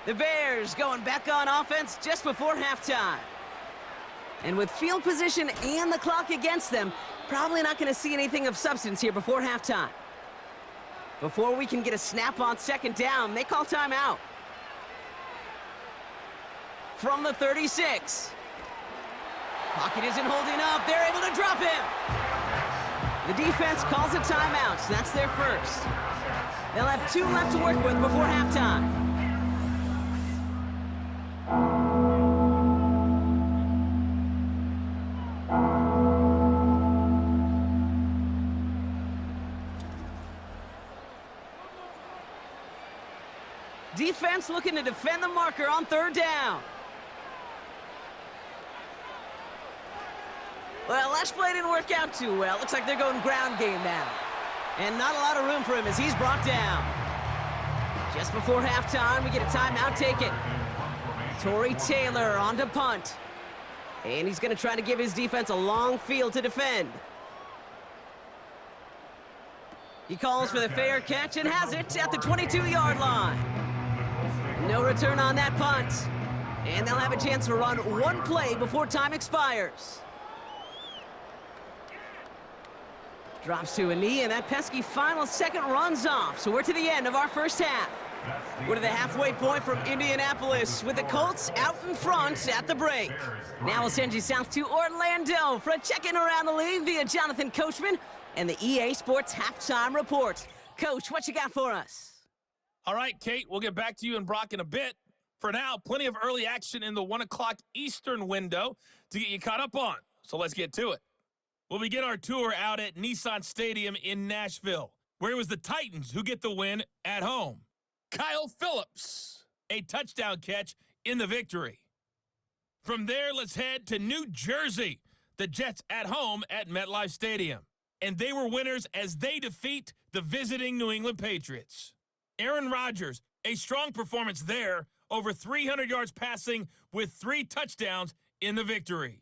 The Bears going back on offense just before halftime. And with field position and the clock against them, probably not going to see anything of substance here before halftime. Before we can get a snap on second down, they call timeout. From the 36. Pocket isn't holding up. They're able to drop him. The defense calls a timeout, so that's their first. They'll have 2 left to work with before halftime. defense looking to defend the marker on third down. Well, last play didn't work out too well. Looks like they're going ground game now. And not a lot of room for him as he's brought down. Just before halftime, we get a timeout taken. Torrey Taylor on to punt. And he's going to try to give his defense a long field to defend. He calls for the fair catch and has it at the 22-yard line. No return on that punt. And they'll have a chance to run one play before time expires. Drops to a knee, and that pesky final second runs off. So we're to the end of our first half. We're to the halfway point from Indianapolis with the Colts out in front at the break. Now we'll send you south to Orlando for a check-in around the league via Jonathan Coachman and the EA Sports Halftime Report. Coach, what you got for us? All right, Kate, we'll get back to you and Brock in a bit. For now, plenty of early action in the 1 o'clock Eastern window to get you caught up on. So let's get to it. We'll begin our tour out at Nissan Stadium in Nashville, where it was the Titans who get the win at home. Kyle Phillips, a touchdown catch in the victory. From there, let's head to New Jersey, the Jets at home at MetLife Stadium. And they were winners as they defeat the visiting New England Patriots. Aaron Rodgers, a strong performance there, over 300 yards passing with 3 touchdowns in the victory.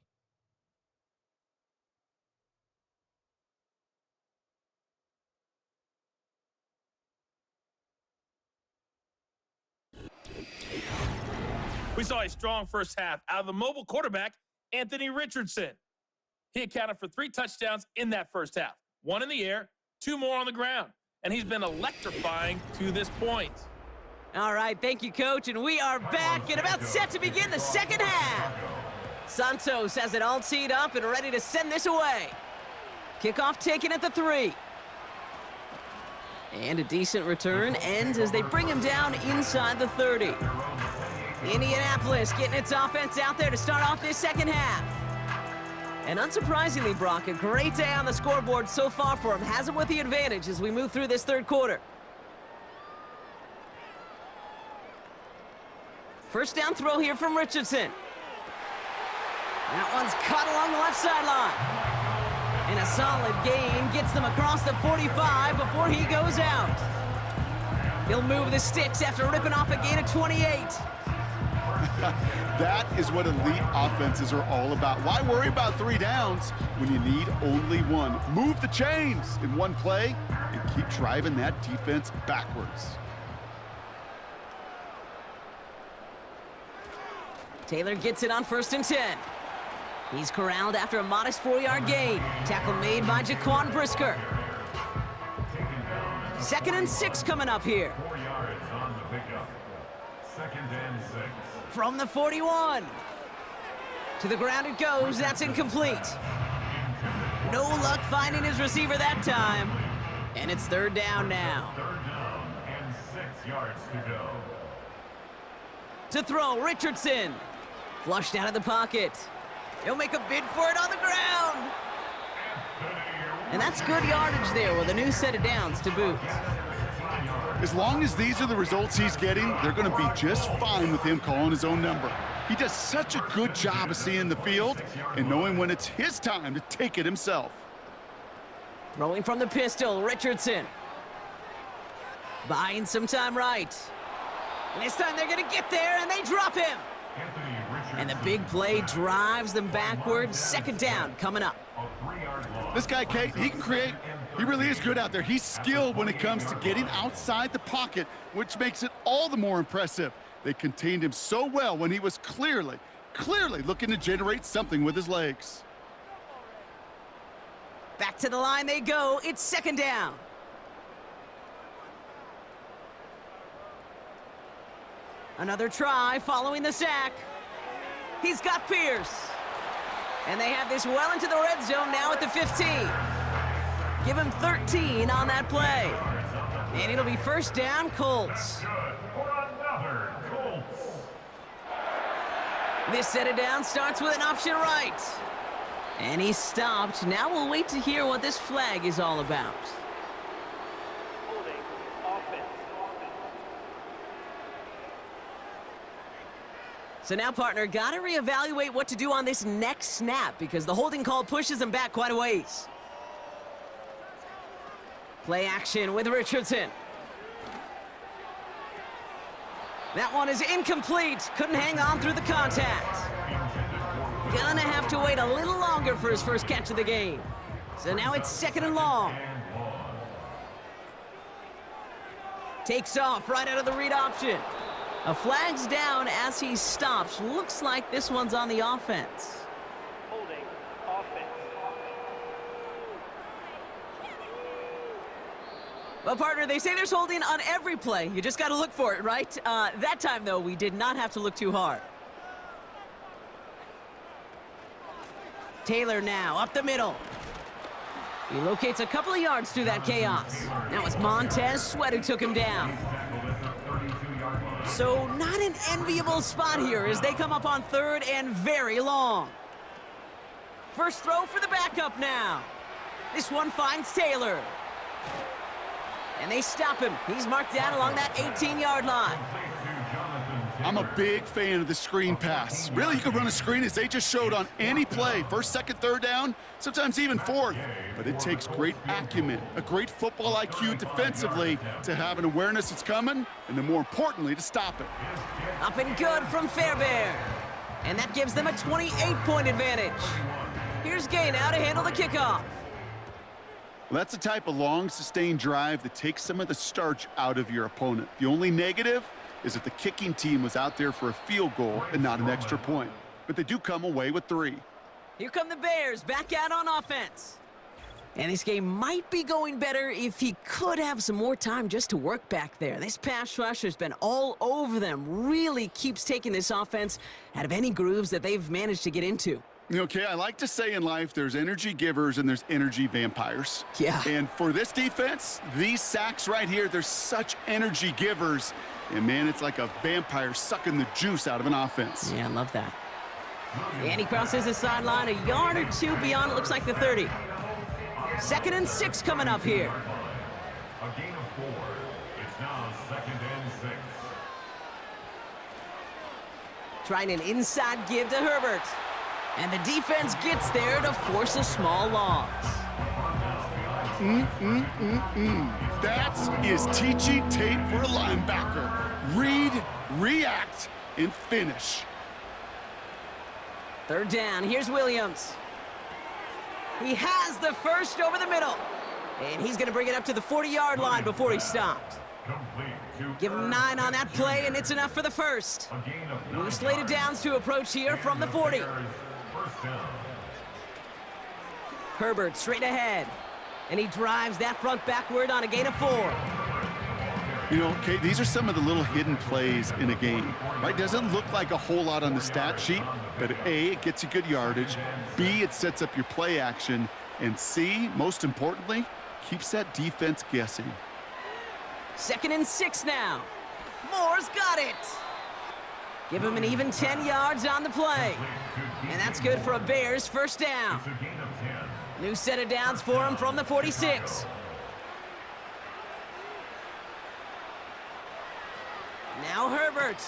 We saw a strong first half out of the mobile quarterback, Anthony Richardson. He accounted for 3 touchdowns in that first half. 1 in the air, 2 more on the ground. And he's been electrifying to this point. All right, thank you, Coach. And we are back and about set to begin the second half. Santos has it all teed up and ready to send this away. Kickoff taken at the 3. And a decent return ends as they bring him down inside the 30. Indianapolis getting its offense out there to start off this second half. And unsurprisingly, Brock, a great day on the scoreboard so far for him. Has him with the advantage as we move through this third quarter. First down throw here from Richardson. That one's caught along the left sideline. And a solid gain gets them across the 45 before he goes out. He'll move the sticks after ripping off a gain of 28. That is what elite offenses are all about. Why worry about 3 downs when you need only 1? Move the chains in one play and keep driving that defense backwards. Taylor gets it on 1st and 10. He's corralled after a modest 4-yard gain. Tackle made by Jaquan Brisker. 2nd and 6 coming up here. 4 yards on the pickup. 2nd and 6. From the 41. To the ground it goes. That's incomplete. No luck finding his receiver that time. And it's 3rd down now. 3rd down and 6 yards to go. To throw, Richardson. Flushed out of the pocket. He'll make a bid for it on the ground. And that's good yardage there with a new set of downs to boot. As long as these are the results he's getting, they're going to be just fine with him calling his own number. He does such a good job of seeing the field and knowing when it's his time to take it himself. Throwing from the pistol, Richardson. Buying some time right. And this time they're going to get there, and they drop him. And the big play drives them backwards. 2nd down coming up. This guy, Kate, he can create. He really is good out there. He's skilled when it comes to getting outside the pocket, which makes it all the more impressive. They contained him so well when he was clearly looking to generate something with his legs. Back to the line they go. It's 2nd down. Another try following the sack. He's got Pierce. And they have this well into the red zone now at the 15. Give him 13 on that play. And it'll be 1st down, Colts. This set of down starts with an option right. And he's stopped. Now we'll wait to hear what this flag is all about. Holding offense. So now, partner, got to reevaluate what to do on this next snap because the holding call pushes him back quite a ways. Play action with Richardson. That one is incomplete. Couldn't hang on through the contact. Gonna have to wait a little longer for his first catch of the game. So now it's 2nd and long. Takes off right out of the read option. A flag's down as he stops. Looks like this one's on the offense. Holding offense. Well, partner, they say there's holding on every play. You just got to look for it, right? That time, though, we did not have to look too hard. Taylor now up the middle. He locates a couple of yards through that chaos. Now it's Montez Sweat who took him down. So not an enviable spot here as they come up on 3rd and very long. First throw for the backup now. This one finds Taylor. And they stop him. He's marked down along that 18-yard line. I'm a big fan of the screen pass. Really, you can run a screen as they just showed on any play. 1st, 2nd, 3rd down, sometimes even 4th. But it takes great acumen, a great football IQ defensively to have an awareness it's coming, and then more importantly, to stop it. Up and good from Fairbairn. And that gives them a 28-point advantage. Here's Gay now to handle the kickoff. Well, that's the type of long, sustained drive that takes some of the starch out of your opponent. The only negative is that the kicking team was out there for a field goal and not an extra point. But they do come away with 3. Here come the Bears back out on offense. And this game might be going better if he could have some more time just to work back there. This pass rush has been all over them. Really keeps taking this offense out of any grooves that they've managed to get into. Okay, I like to say in life there's energy givers and there's energy vampires. Yeah. And for this defense, these sacks right here, they're such energy givers. And, man, it's like a vampire sucking the juice out of an offense. Yeah, I love that. And he crosses the sideline a yard or 2 beyond, it looks like the 30. 2nd and 6 coming up here. A gain of 4. It's now 2nd and 6. Trying an inside give to Herbert. And the defense gets there to force a small loss. That is teaching tape for a linebacker. Read, react, and finish. 3rd down, here's Williams. He has the first over the middle. And he's gonna bring it up to the 40-yard line before he stopped. Give him 9 on that play, and it's enough for the first. New slated downs to approach here from the 40. Herbert straight ahead. And he drives that front backward on a gain of 4. You know, Kate, these are some of the little hidden plays in a game, right? Doesn't look like a whole lot on the stat sheet, but A, it gets you good yardage, B, it sets up your play action, and C, most importantly, keeps that defense guessing. 2nd and 6 now. Moore's got it. Give him an even 10 yards on the play. And that's good for a Bears first down. New set of downs for him from the 46. Now Herbert.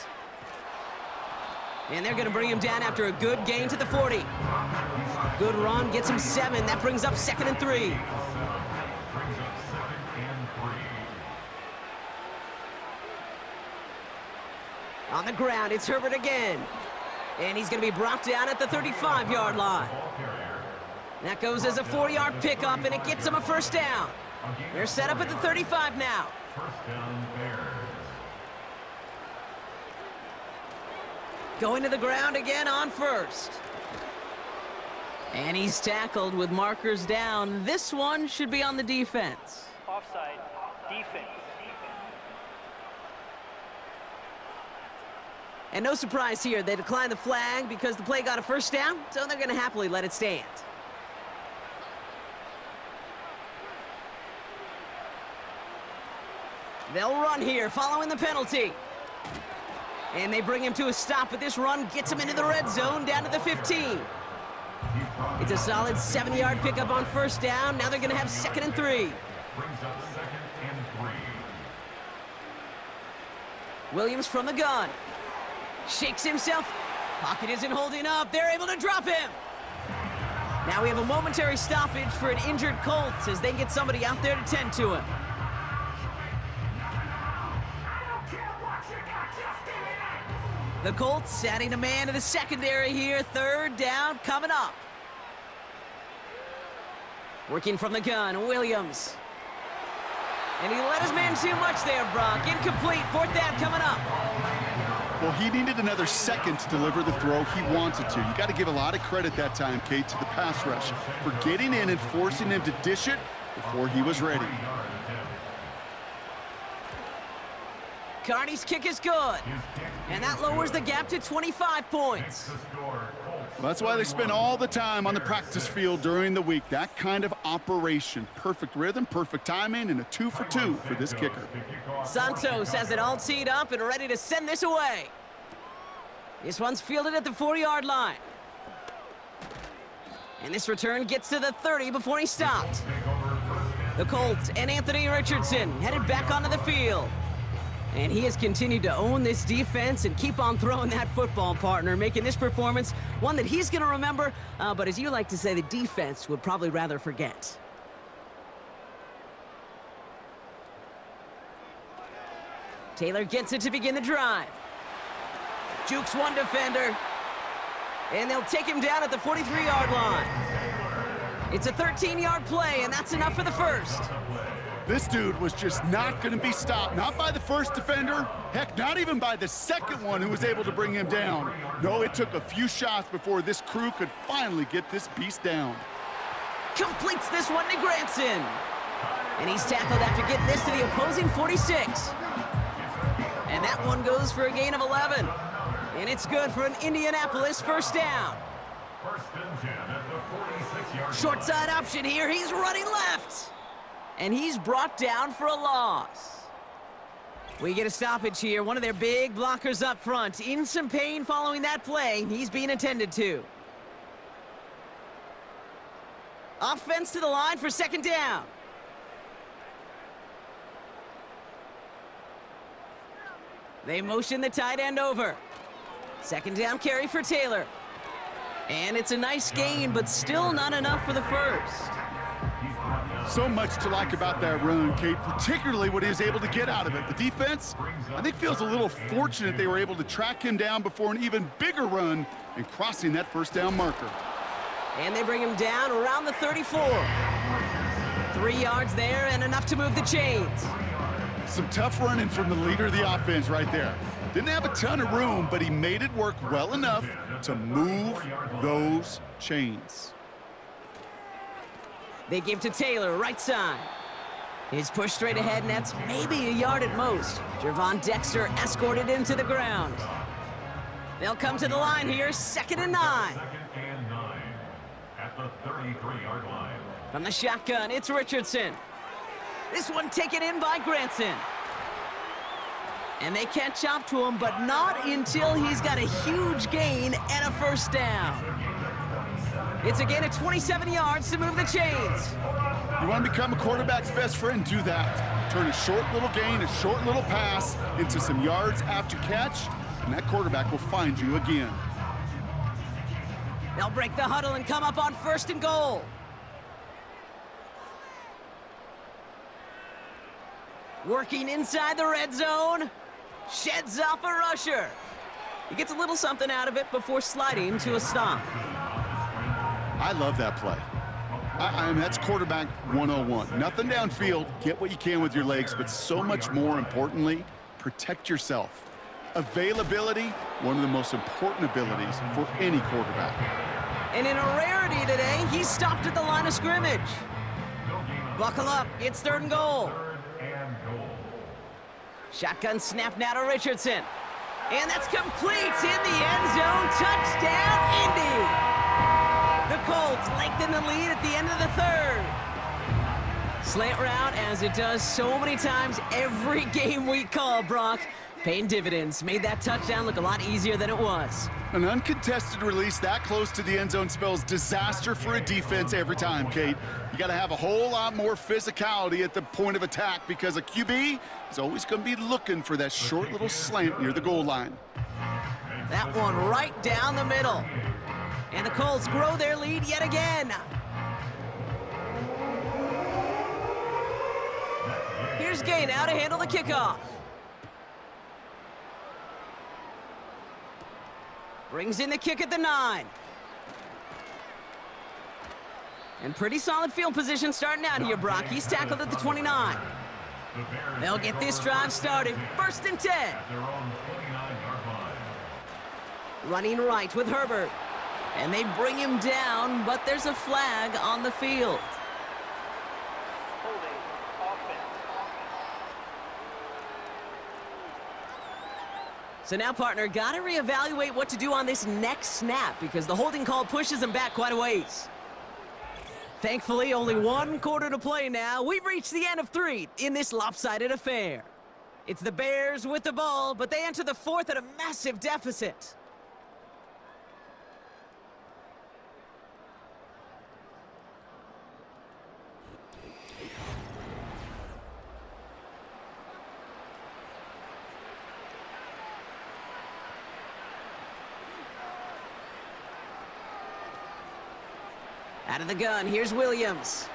And they're going to bring him down after a good gain to the 40. Good run, gets him 7. That brings up 2nd and 3. On the ground, it's Herbert again. And he's going to be brought down at the 35-yard line. That goes as a 4-yard pickup, and it gets him a first down. They're set up at the 35 now. First down, Bears. Going to the ground again on first. And he's tackled with markers down. This one should be on the defense. Offside. Defense. And no surprise here, they decline the flag because the play got a first down, so they're going to happily let it stand. They'll run here following the penalty. And they bring him to a stop, but this run gets him into the red zone down to the 15. It's a solid 7-yard pickup on first down. Now they're going to have 2nd and 3. Brings up 2nd and 3. Williams from the gun. Shakes himself Pocket isn't holding up. They're able to drop him. Now we have a momentary stoppage for an injured Colts as they get somebody out there to tend to him. The Colts adding a man to the secondary here. Third down coming up. Working from the gun, Williams. And he let his man too much there, Brock. Incomplete. Fourth down coming up. Well, he needed another second to deliver the throw he wanted to. You got to give a lot of credit that time, Kate, to the pass rush for getting in and forcing him to dish it before he was ready. Carney's kick is good. And that lowers the gap to 25 points. Well, that's why they spend all the time on the practice field during the week. That kind of operation. Perfect rhythm, perfect timing, and a 2 for 2 for this kicker. Santos has it all teed up and ready to send this away. This one's fielded at the 40-yard line. And this return gets to the 30 before he stopped. The Colts and Anthony Richardson headed back onto the field. And he has continued to own this defense and keep on throwing that football, partner, making this performance one that he's going to remember, but as you like to say, the defense would probably rather forget. Taylor gets it to begin the drive. Jukes one defender. And they'll take him down at the 43-yard line. It's a 13-yard play, and that's enough for the first. This dude was just not going to be stopped. Not by the first defender. Heck, not even by the second one who was able to bring him down. No, it took a few shots before this crew could finally get this beast down. Completes this one to Granson. And he's tackled after getting this to the opposing 46. And that one goes for a gain of 11. And it's good for an Indianapolis first down. Short side option here. He's running left. And he's brought down for a loss. We get a stoppage here. One of their big blockers up front. In some pain following that play. He's being attended to. Offense to the line for second down. They motion the tight end over. Second down carry for Taylor. And it's a nice gain, but still not enough for the first. So much to like about that run, Kate, particularly what he was able to get out of it. The defense, I think, feels a little fortunate they were able to track him down before an even bigger run and crossing that first down marker. And they bring him down around the 34. 3 yards there and enough to move the chains. Some tough running from the leader of the offense right there. Didn't have a ton of room, but he made it work well enough to move those chains. They give to Taylor, right side. He's pushed straight ahead, and that's maybe a yard at most. Jervon Dexter escorted him to the ground. They'll come to the line here, 2nd and 9. At the 33-yard line. From the shotgun, it's Richardson. This one taken in by Granson. And they catch up to him, but not until he's got a huge gain and a first down. It's a gain of 27 yards to move the chains. You want to become a quarterback's best friend? Do that. Turn a short little gain, a short little pass into some yards after catch, and that quarterback will find you again. They'll break the huddle and come up on 1st and goal. Working inside the red zone. Sheds off a rusher. He gets a little something out of it before sliding to a stop. I love that play. I mean, that's quarterback 101. Nothing downfield, get what you can with your legs, but so much more importantly, protect yourself. Availability, one of the most important abilities for any quarterback. And in a rarity today, he's stopped at the line of scrimmage. Buckle up, it's 3rd and goal. Shotgun snap now to Richardson. And that's complete in the end zone. Touchdown, Indy. The Colts lengthen the lead at the end of the 3rd. Slant route, as it does so many times every game we call, Brock. Paying dividends. Made that touchdown look a lot easier than it was. An uncontested release that close to the end zone spells disaster for a defense every time, Kate. You got to have a whole lot more physicality at the point of attack because a QB is always going to be looking for that short little slant near the goal line. That one right down the middle. And the Colts grow their lead yet again. Here's Gay now to handle the kickoff. Brings in the kick at the 9. And pretty solid field position starting out here, Brock. He's tackled at the 29. They'll get this drive started. 1st and 10. Running right with Herbert. And they bring him down, but there's a flag on the field. Holding offense. So now, partner, got to reevaluate what to do on this next snap because the holding call pushes him back quite a ways. Thankfully, only 1 quarter to play now. We've reached the end of 3 in this lopsided affair. It's the Bears with the ball, but they enter the 4th at a massive deficit. Out of the gun, here's Williams.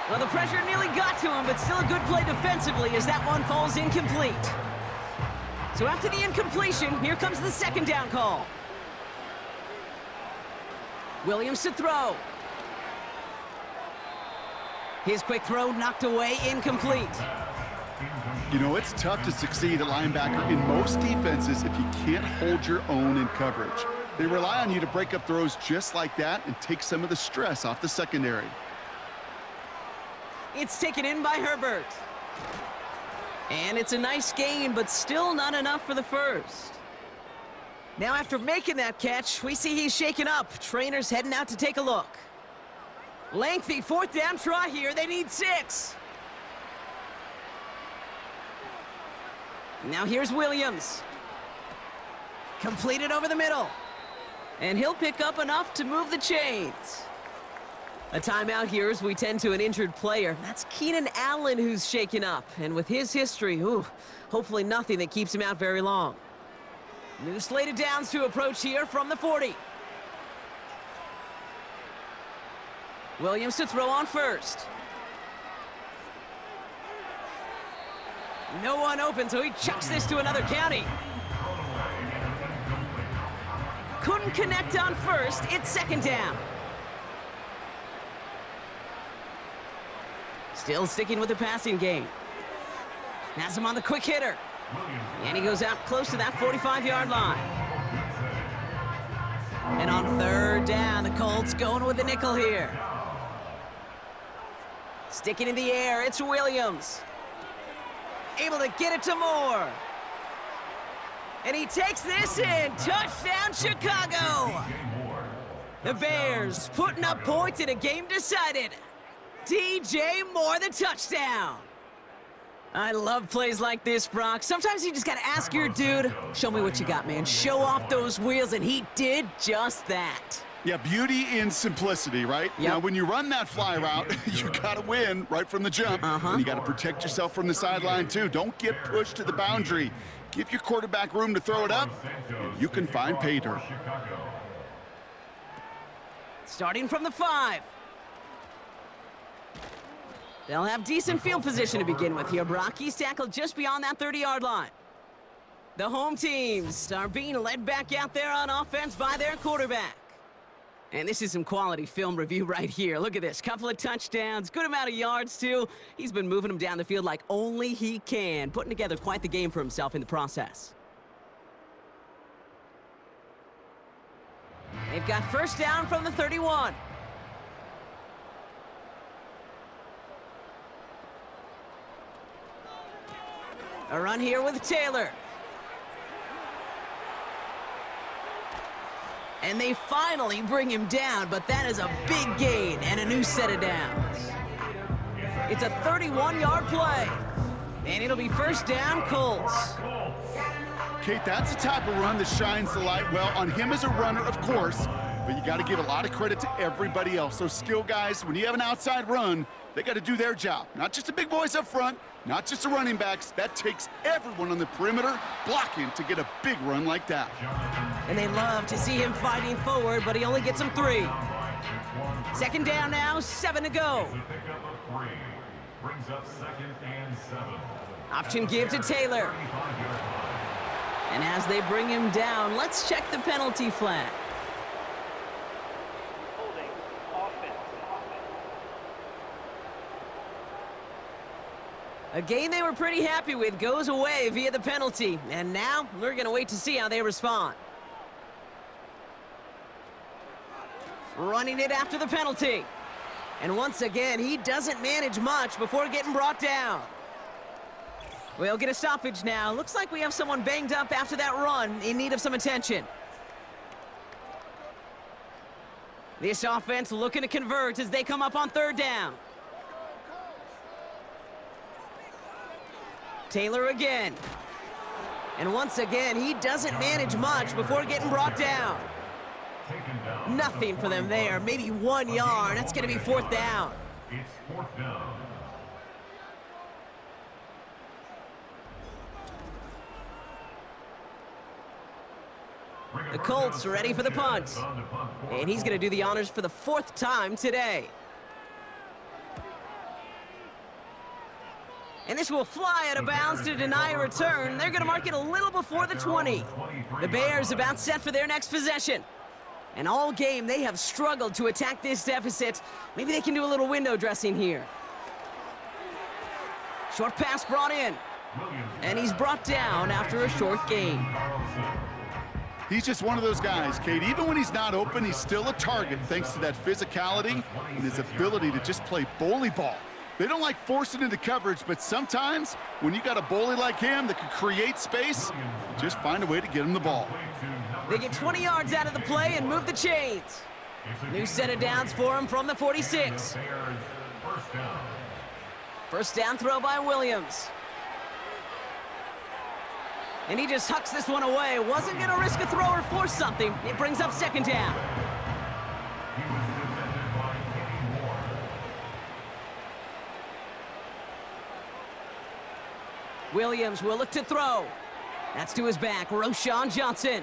Well, the pressure nearly got to him, but still a good play defensively as that one falls incomplete. So after the incompletion, here comes the 2nd down call. Williams to throw. His quick throw knocked away, incomplete. You know, it's tough to succeed at linebacker in most defenses if you can't hold your own in coverage. They rely on you to break up throws just like that and take some of the stress off the secondary. It's taken in by Herbert. And it's a nice gain, but still not enough for the 1st. Now after making that catch, we see he's shaken up. Trainer's heading out to take a look. Lengthy 4th down try here. They need 6. Now here's Williams. Completed over the middle. And he'll pick up enough to move the chains. A timeout here as we tend to an injured player. That's Keenan Allen who's shaken up. And with his history, hopefully nothing that keeps him out very long. New slate of downs to approach here from the 40. Williams to throw on 1st. No one open, so he chucks this to another county. Couldn't connect on 1st. It's 2nd down. Still sticking with the passing game. Has him on the quick hitter. And he goes out close to that 45-yard line. And on 3rd down, the Colts going with the nickel here. Sticking in the air, it's Williams. Able to get it to Moore. And he takes this in. Touchdown, Chicago. The Bears putting up points in a game decided. DJ Moore, the touchdown. I love plays like this, Brock. Sometimes you just got to ask your dude, show me what you got, man. Show off those wheels, and he did just that. Yeah, beauty in simplicity, right? Yep. Now, when you run that fly route, you got to win right from the jump. And you got to protect yourself from the sideline, too. Don't get pushed to the boundary. Give your quarterback room to throw it up, and you can find pay dirt. Starting from the 5. They'll have decent field position to begin with here, Brock. He's tackled just beyond that 30-yard line. The home teams are being led back out there on offense by their quarterback. And this is some quality film review right here. Look at this. Couple of touchdowns, good amount of yards, too. He's been moving them down the field like only he can, putting together quite the game for himself in the process. They've got 1st down from the 31. A run here with Taylor. And they finally bring him down, but that is a big gain and a new set of downs. It's a 31-yard play, and it'll be 1st down, Colts. Kate, that's the type of run that shines the light well on him as a runner, of course, but you got to give a lot of credit to everybody else. Those skill guys, when you have an outside run, they got to do their job. Not just the big boys up front, not just the running backs. That takes everyone on the perimeter blocking to get a big run like that. And they love to see him fighting forward, but he only gets them 3. Second down now, 7 to go. Brings up second and 7. Option give to Taylor. And as they bring him down, let's check the penalty flag. Holding. Offense. A game they were pretty happy with goes away via the penalty. And now we're going to wait to see how they respond. Running it after the penalty. And once again, he doesn't manage much before getting brought down. We'll get a stoppage now. Looks like we have someone banged up after that run, in need of some attention. This offense looking to convert as they come up on 3rd down. Taylor again. And once again, he doesn't manage much before getting brought down. Nothing for them there. Maybe 1 yard. That's going to be 4th down. It's 4th down. The Colts ready for the punt. And he's going to do the honors for the 4th time today. And this will fly out of bounds to deny a return. They're going to mark it a little before the 20. The Bears about set for their next possession. And all game, they have struggled to attack this deficit. Maybe they can do a little window dressing here. Short pass brought in. And he's brought down after a short gain. He's just one of those guys, Kate. Even when he's not open, he's still a target thanks to that physicality and his ability to just play bully ball. They don't like forcing into coverage, but sometimes when you got a bully like him that can create space, just find a way to get him the ball. They get 20 yards out of the play and move the chains. New set of downs for him from the 46. First down throw by Williams. And he just hucks this one away. Wasn't going to risk a throw or force something. It brings up 2nd down. Williams will look to throw. That's to his back, Roschon Johnson.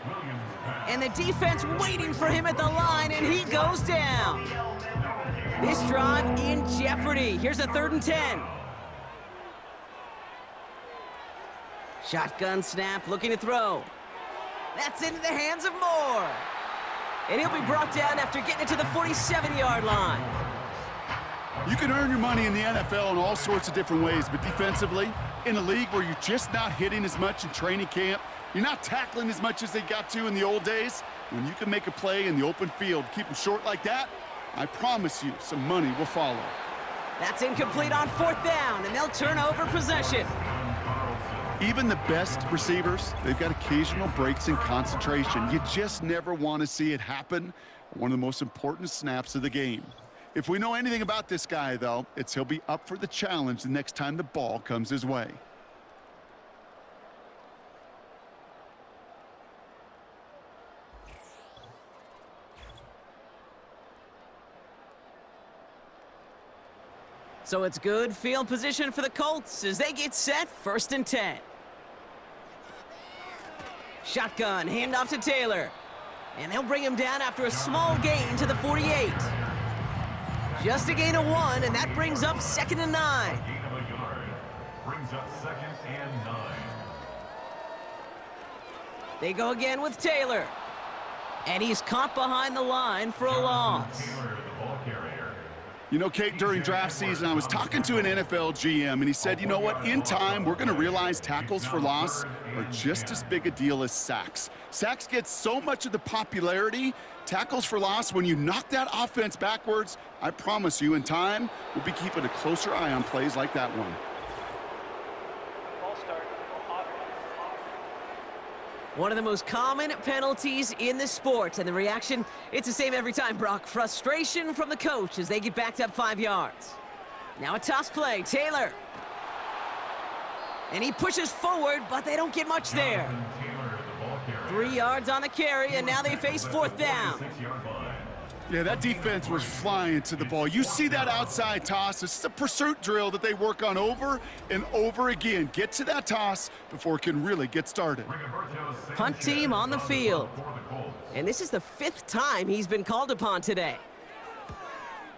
And the defense waiting for him at the line, and he goes down. This drive in jeopardy. Here's a 3rd and 10. Shotgun snap, looking to throw. That's into the hands of Moore. And he'll be brought down after getting it to the 47-yard line. You can earn your money in the NFL in all sorts of different ways, but defensively, in a league where you're just not hitting as much in training camp, you're not tackling as much as they got to in the old days, when you can make a play in the open field, keep them short like that, I promise you some money will follow. That's incomplete on 4th down, and they'll turn over possession. Even the best receivers, they've got occasional breaks in concentration. You just never want to see it happen. One of the most important snaps of the game. If we know anything about this guy, though, it's he'll be up for the challenge the next time the ball comes his way. So it's good field position for the Colts as they get set, 1st and 10. Shotgun, handoff to Taylor. And they'll bring him down after a small gain to the 48. Just a gain of 1, and that brings up 2nd and 9. Gain of a yard. Brings up 2nd and 9. They go again with Taylor. And he's caught behind the line for a loss. Taylor, the ball carrier. You know, Kate, during draft season, I was talking to an NFL GM, and he said, you know what, in time, we're going to realize tackles for loss are just as big a deal as sacks. Sacks get so much of the popularity. Tackles for loss, when you knock that offense backwards, I promise you, in time, we'll be keeping a closer eye on plays like that one. Ball start. Offense. One of the most common penalties in the sport, and the reaction, it's the same every time, Brock. Frustration from the coach as they get backed up 5 yards. Now a toss play, Taylor. And he pushes forward, but they don't get much there. 3 yards on the carry, and now they face 4th down. 6-yard line. Yeah, that defense was flying to the ball. You see that outside toss. This is a pursuit drill that they work on over and over again. Get to that toss before it can really get started. Punt team on the field. And this is the 5th time he's been called upon today.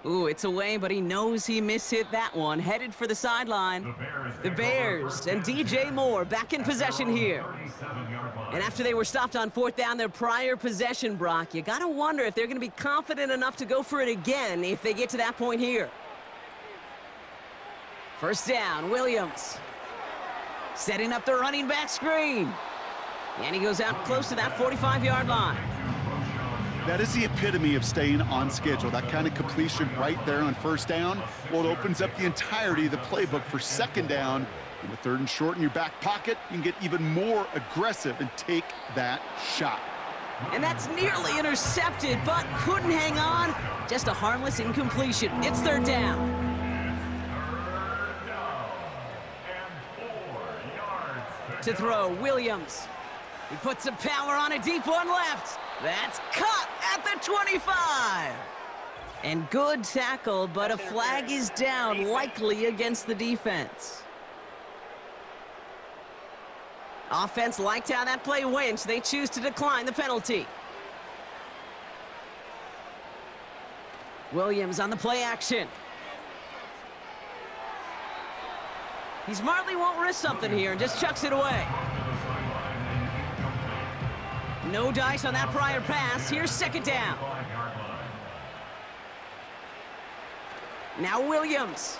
Ooh, it's away, but he knows he mishit that one. Headed for the sideline. The Bears and DJ Moore back in possession here. And after they were stopped on 4th down their prior possession, Brock, you got to wonder if they're going to be confident enough to go for it again if they get to that point here. First down, Williams. Setting up the running back screen. And he goes out close to that 45-yard line. That is the epitome of staying on schedule. That kind of completion right there on first down. Well, it opens up the entirety of the playbook for second down. And with 3rd and short in your back pocket, you can get even more aggressive and take that shot. And that's nearly intercepted, but couldn't hang on. Just a harmless incompletion. It's 3rd down. To throw, Williams. He puts some power on a deep one left. That's cut at the 25. And good tackle, but a flag is down, likely against the defense. Offense liked how that play went. They choose to decline the penalty. Williams on the play action. He smartly won't risk something here and just chucks it away. No dice on that prior pass. Here's 2nd down. Now Williams.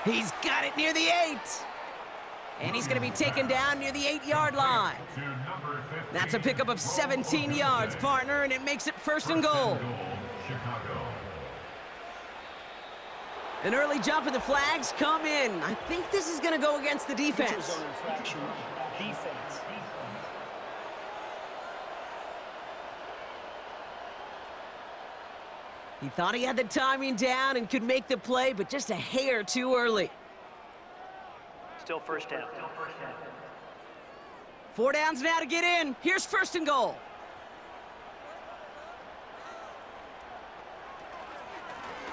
He's got it near the 8. And he's going to be taken down near the 8-yard line. That's a pickup of 17 yards, partner, and it makes it 1st and goal. An early jump and the flags come in. I think this is going to go against the defense. Defense. He thought he had the timing down and could make the play, but just a hair too early. Still first down. 4 downs now to get in. Here's 1st and goal.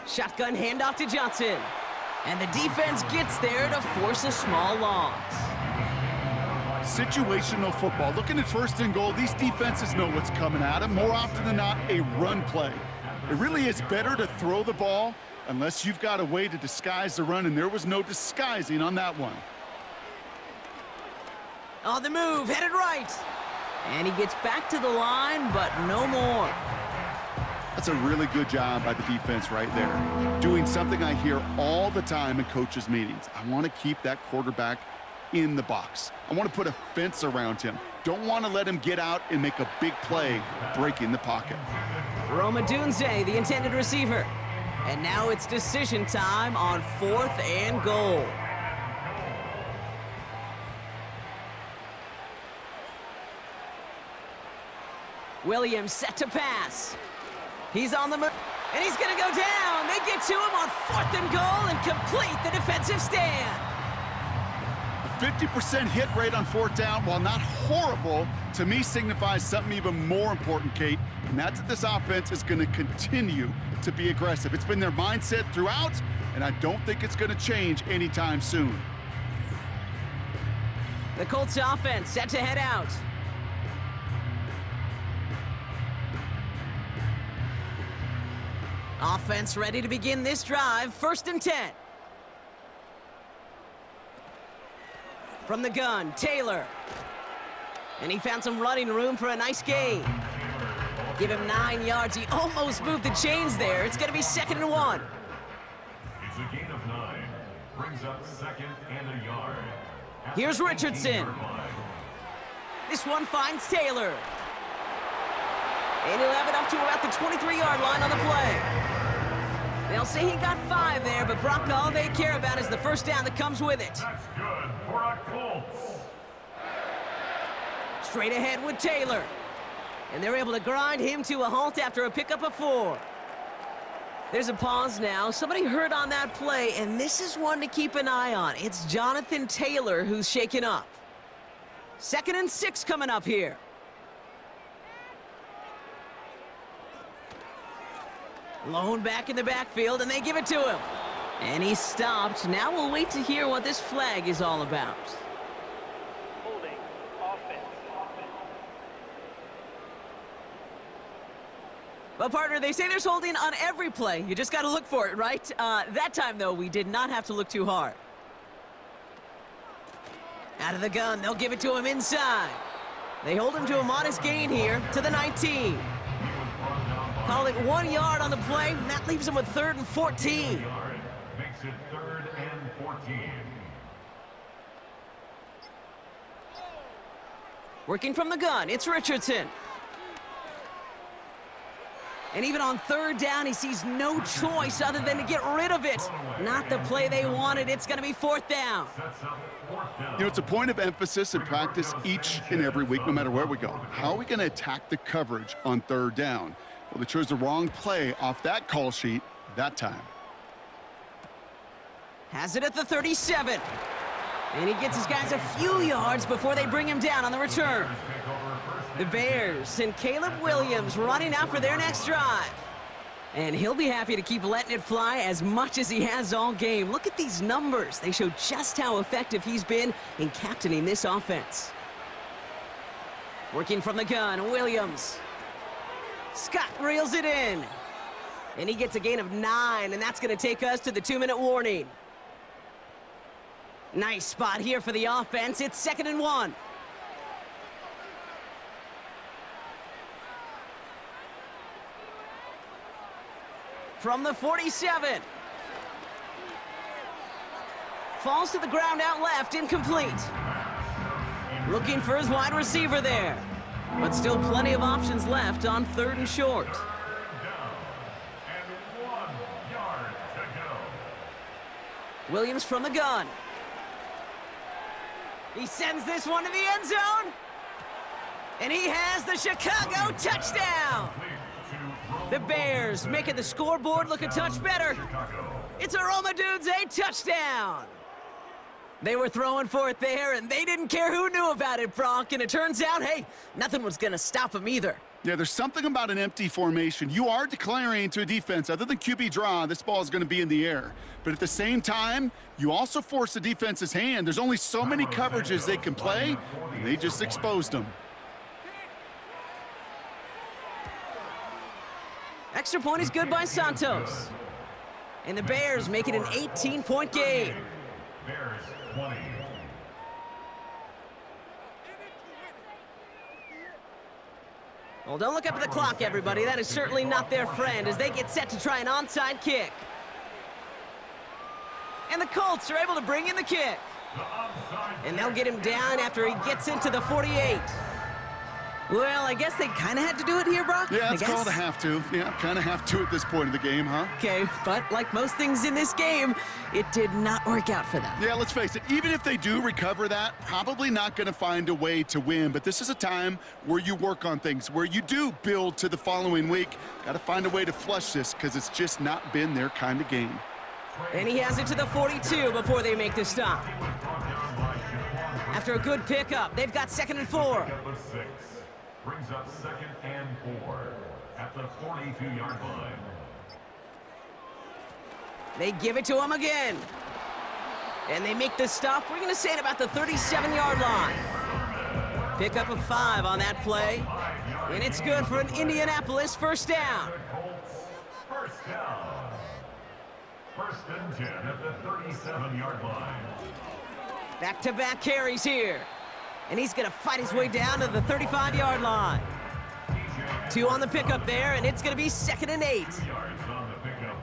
Shotgun handoff to Johnson. And the defense gets there to force a small loss. Situational football. Looking at 1st and goal, these defenses know what's coming at them. More often than not, a run play. It really is better to throw the ball unless you've got a way to disguise the run, and there was no disguising on that one. On the move, headed right. And he gets back to the line, but no more. That's a really good job by the defense right there. Doing something I hear all the time in coaches' meetings. I want to keep that quarterback in the box. I want to put a fence around him. Don't want to let him get out and make a big play, breaking the pocket. Roma Dunze, the intended receiver. And now it's decision time on 4th and goal. Williams set to pass. He's on the move, and he's going to go down. They get to him on 4th and goal and complete the defensive stand. A 50% hit rate on 4th down, while not horrible, to me signifies something even more important, Kate, and that's that this offense is going to continue to be aggressive. It's been their mindset throughout, and I don't think it's going to change anytime soon. The Colts offense set to head out. Offense ready to begin this drive. 1st and 10. From the gun, Taylor. And he found some running room for a nice gain. Give him 9 yards. He almost moved the chains there. It's going to be 2nd and 1. It's a gain of 9. Brings up 2nd and a yard. Here's Richardson. This one finds Taylor. And he'll have it up to about the 23-yard line on the play. They'll say he got 5 there, but Brock, all they care about is the first down that comes with it. That's good for our Colts. Straight ahead with Taylor. And they're able to grind him to a halt after a pickup of 4. There's a pause now. Somebody hurt on that play, and this is one to keep an eye on. It's Jonathan Taylor who's shaken up. 2nd and 6 coming up here. Lone back in the backfield, and they give it to him. And he's stopped. Now we'll wait to hear what this flag is all about. Holding. Offense. Well, partner, they say there's holding on every play. You just got to look for it, right? That time, though, we did not have to look too hard. Out of the gun, they'll give it to him inside. They hold him to a modest gain here to the 19. Call it 1 yard on the play, and that leaves him with 3rd and 14. Makes it 3rd and 14. Working from the gun, it's Richardson. And even on 3rd down, he sees no choice other than to get rid of it. Not the play they wanted. It's going to be 4th down. You know, it's a point of emphasis in practice each and every week, no matter where we go. How are we going to attack the coverage on 3rd down? Well, they chose the wrong play off that call sheet that time. Has it at the 37. And he gets his guys a few yards before they bring him down on the return. The Bears and Caleb Williams running out for their next drive. And he'll be happy to keep letting it fly as much as he has all game. Look at these numbers. They show just how effective he's been in captaining this offense. Working from the gun, Williams. Scott reels it in. And he gets a gain of 9, and that's going to take us to the 2-minute warning. Nice spot here for the offense. It's 2nd and 1. From the 47. Falls to the ground out left, incomplete. Looking for his wide receiver there. But still plenty of options left on 3rd and short. Williams from the gun. He sends this one to the end zone. And he has the Chicago touchdown. The Bears making the scoreboard look a touch better. It's a Roma Dudes, a touchdown. They were throwing for it there, and they didn't care who knew about it, Brock. And it turns out, hey, nothing was going to stop them either. Yeah, there's something about an empty formation. You are declaring to a defense, other than QB draw, this ball is going to be in the air. But at the same time, you also force the defense's hand. There's only so many coverages they can play, and they just exposed them. Extra point is good by Santos. And the Bears make it an 18-point game. Bears 20. Well, don't look up at the clock, everybody. That is certainly not their friend as they get set to try an onside kick. And the Colts are able to bring in the kick. And they'll get him down after he gets into the 48. Well, I guess they kind of had to do it here, Brock. Yeah, it's called a have to. Yeah, kind of have to at this point in the game, huh? Okay, but like most things in this game, it did not work out for them. Yeah, let's face it, even if they do recover that, probably not going to find a way to win. But this is a time where you work on things, where you do build to the following week. Got to find a way to flush this because it's just not been their kind of game. And he has it to the 42 before they make the stop. After a good pickup, they've got 2nd and 4. Brings up 2nd and 4 at the 42-yard line. They give it to him again. And they make the stop. We're going to say it about the 37-yard line. Pickup of 5 on that play. And it's good for an Indianapolis 1st down. First down. 1st and 10 at the 37-yard line. Back-to-back carries here. And he's going to fight his way down to the 35-yard line. 2 on the pickup there, and it's going to be 2nd and 8. Yards on the pickup.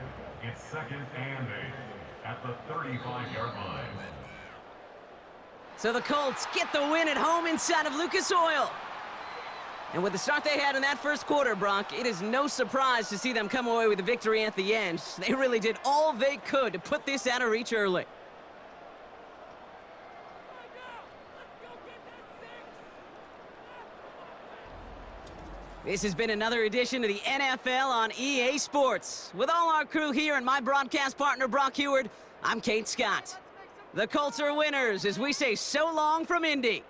It's 2nd and 8 at the 35-yard line. So the Colts get the win at home inside of Lucas Oil. And with the start they had in that first quarter, Brock, it is no surprise to see them come away with a victory at the end. They really did all they could to put this out of reach early. This has been another edition of the NFL on EA Sports. With all our crew here and my broadcast partner, Brock Heward, I'm Kate Scott. The Colts are winners as we say so long from Indy.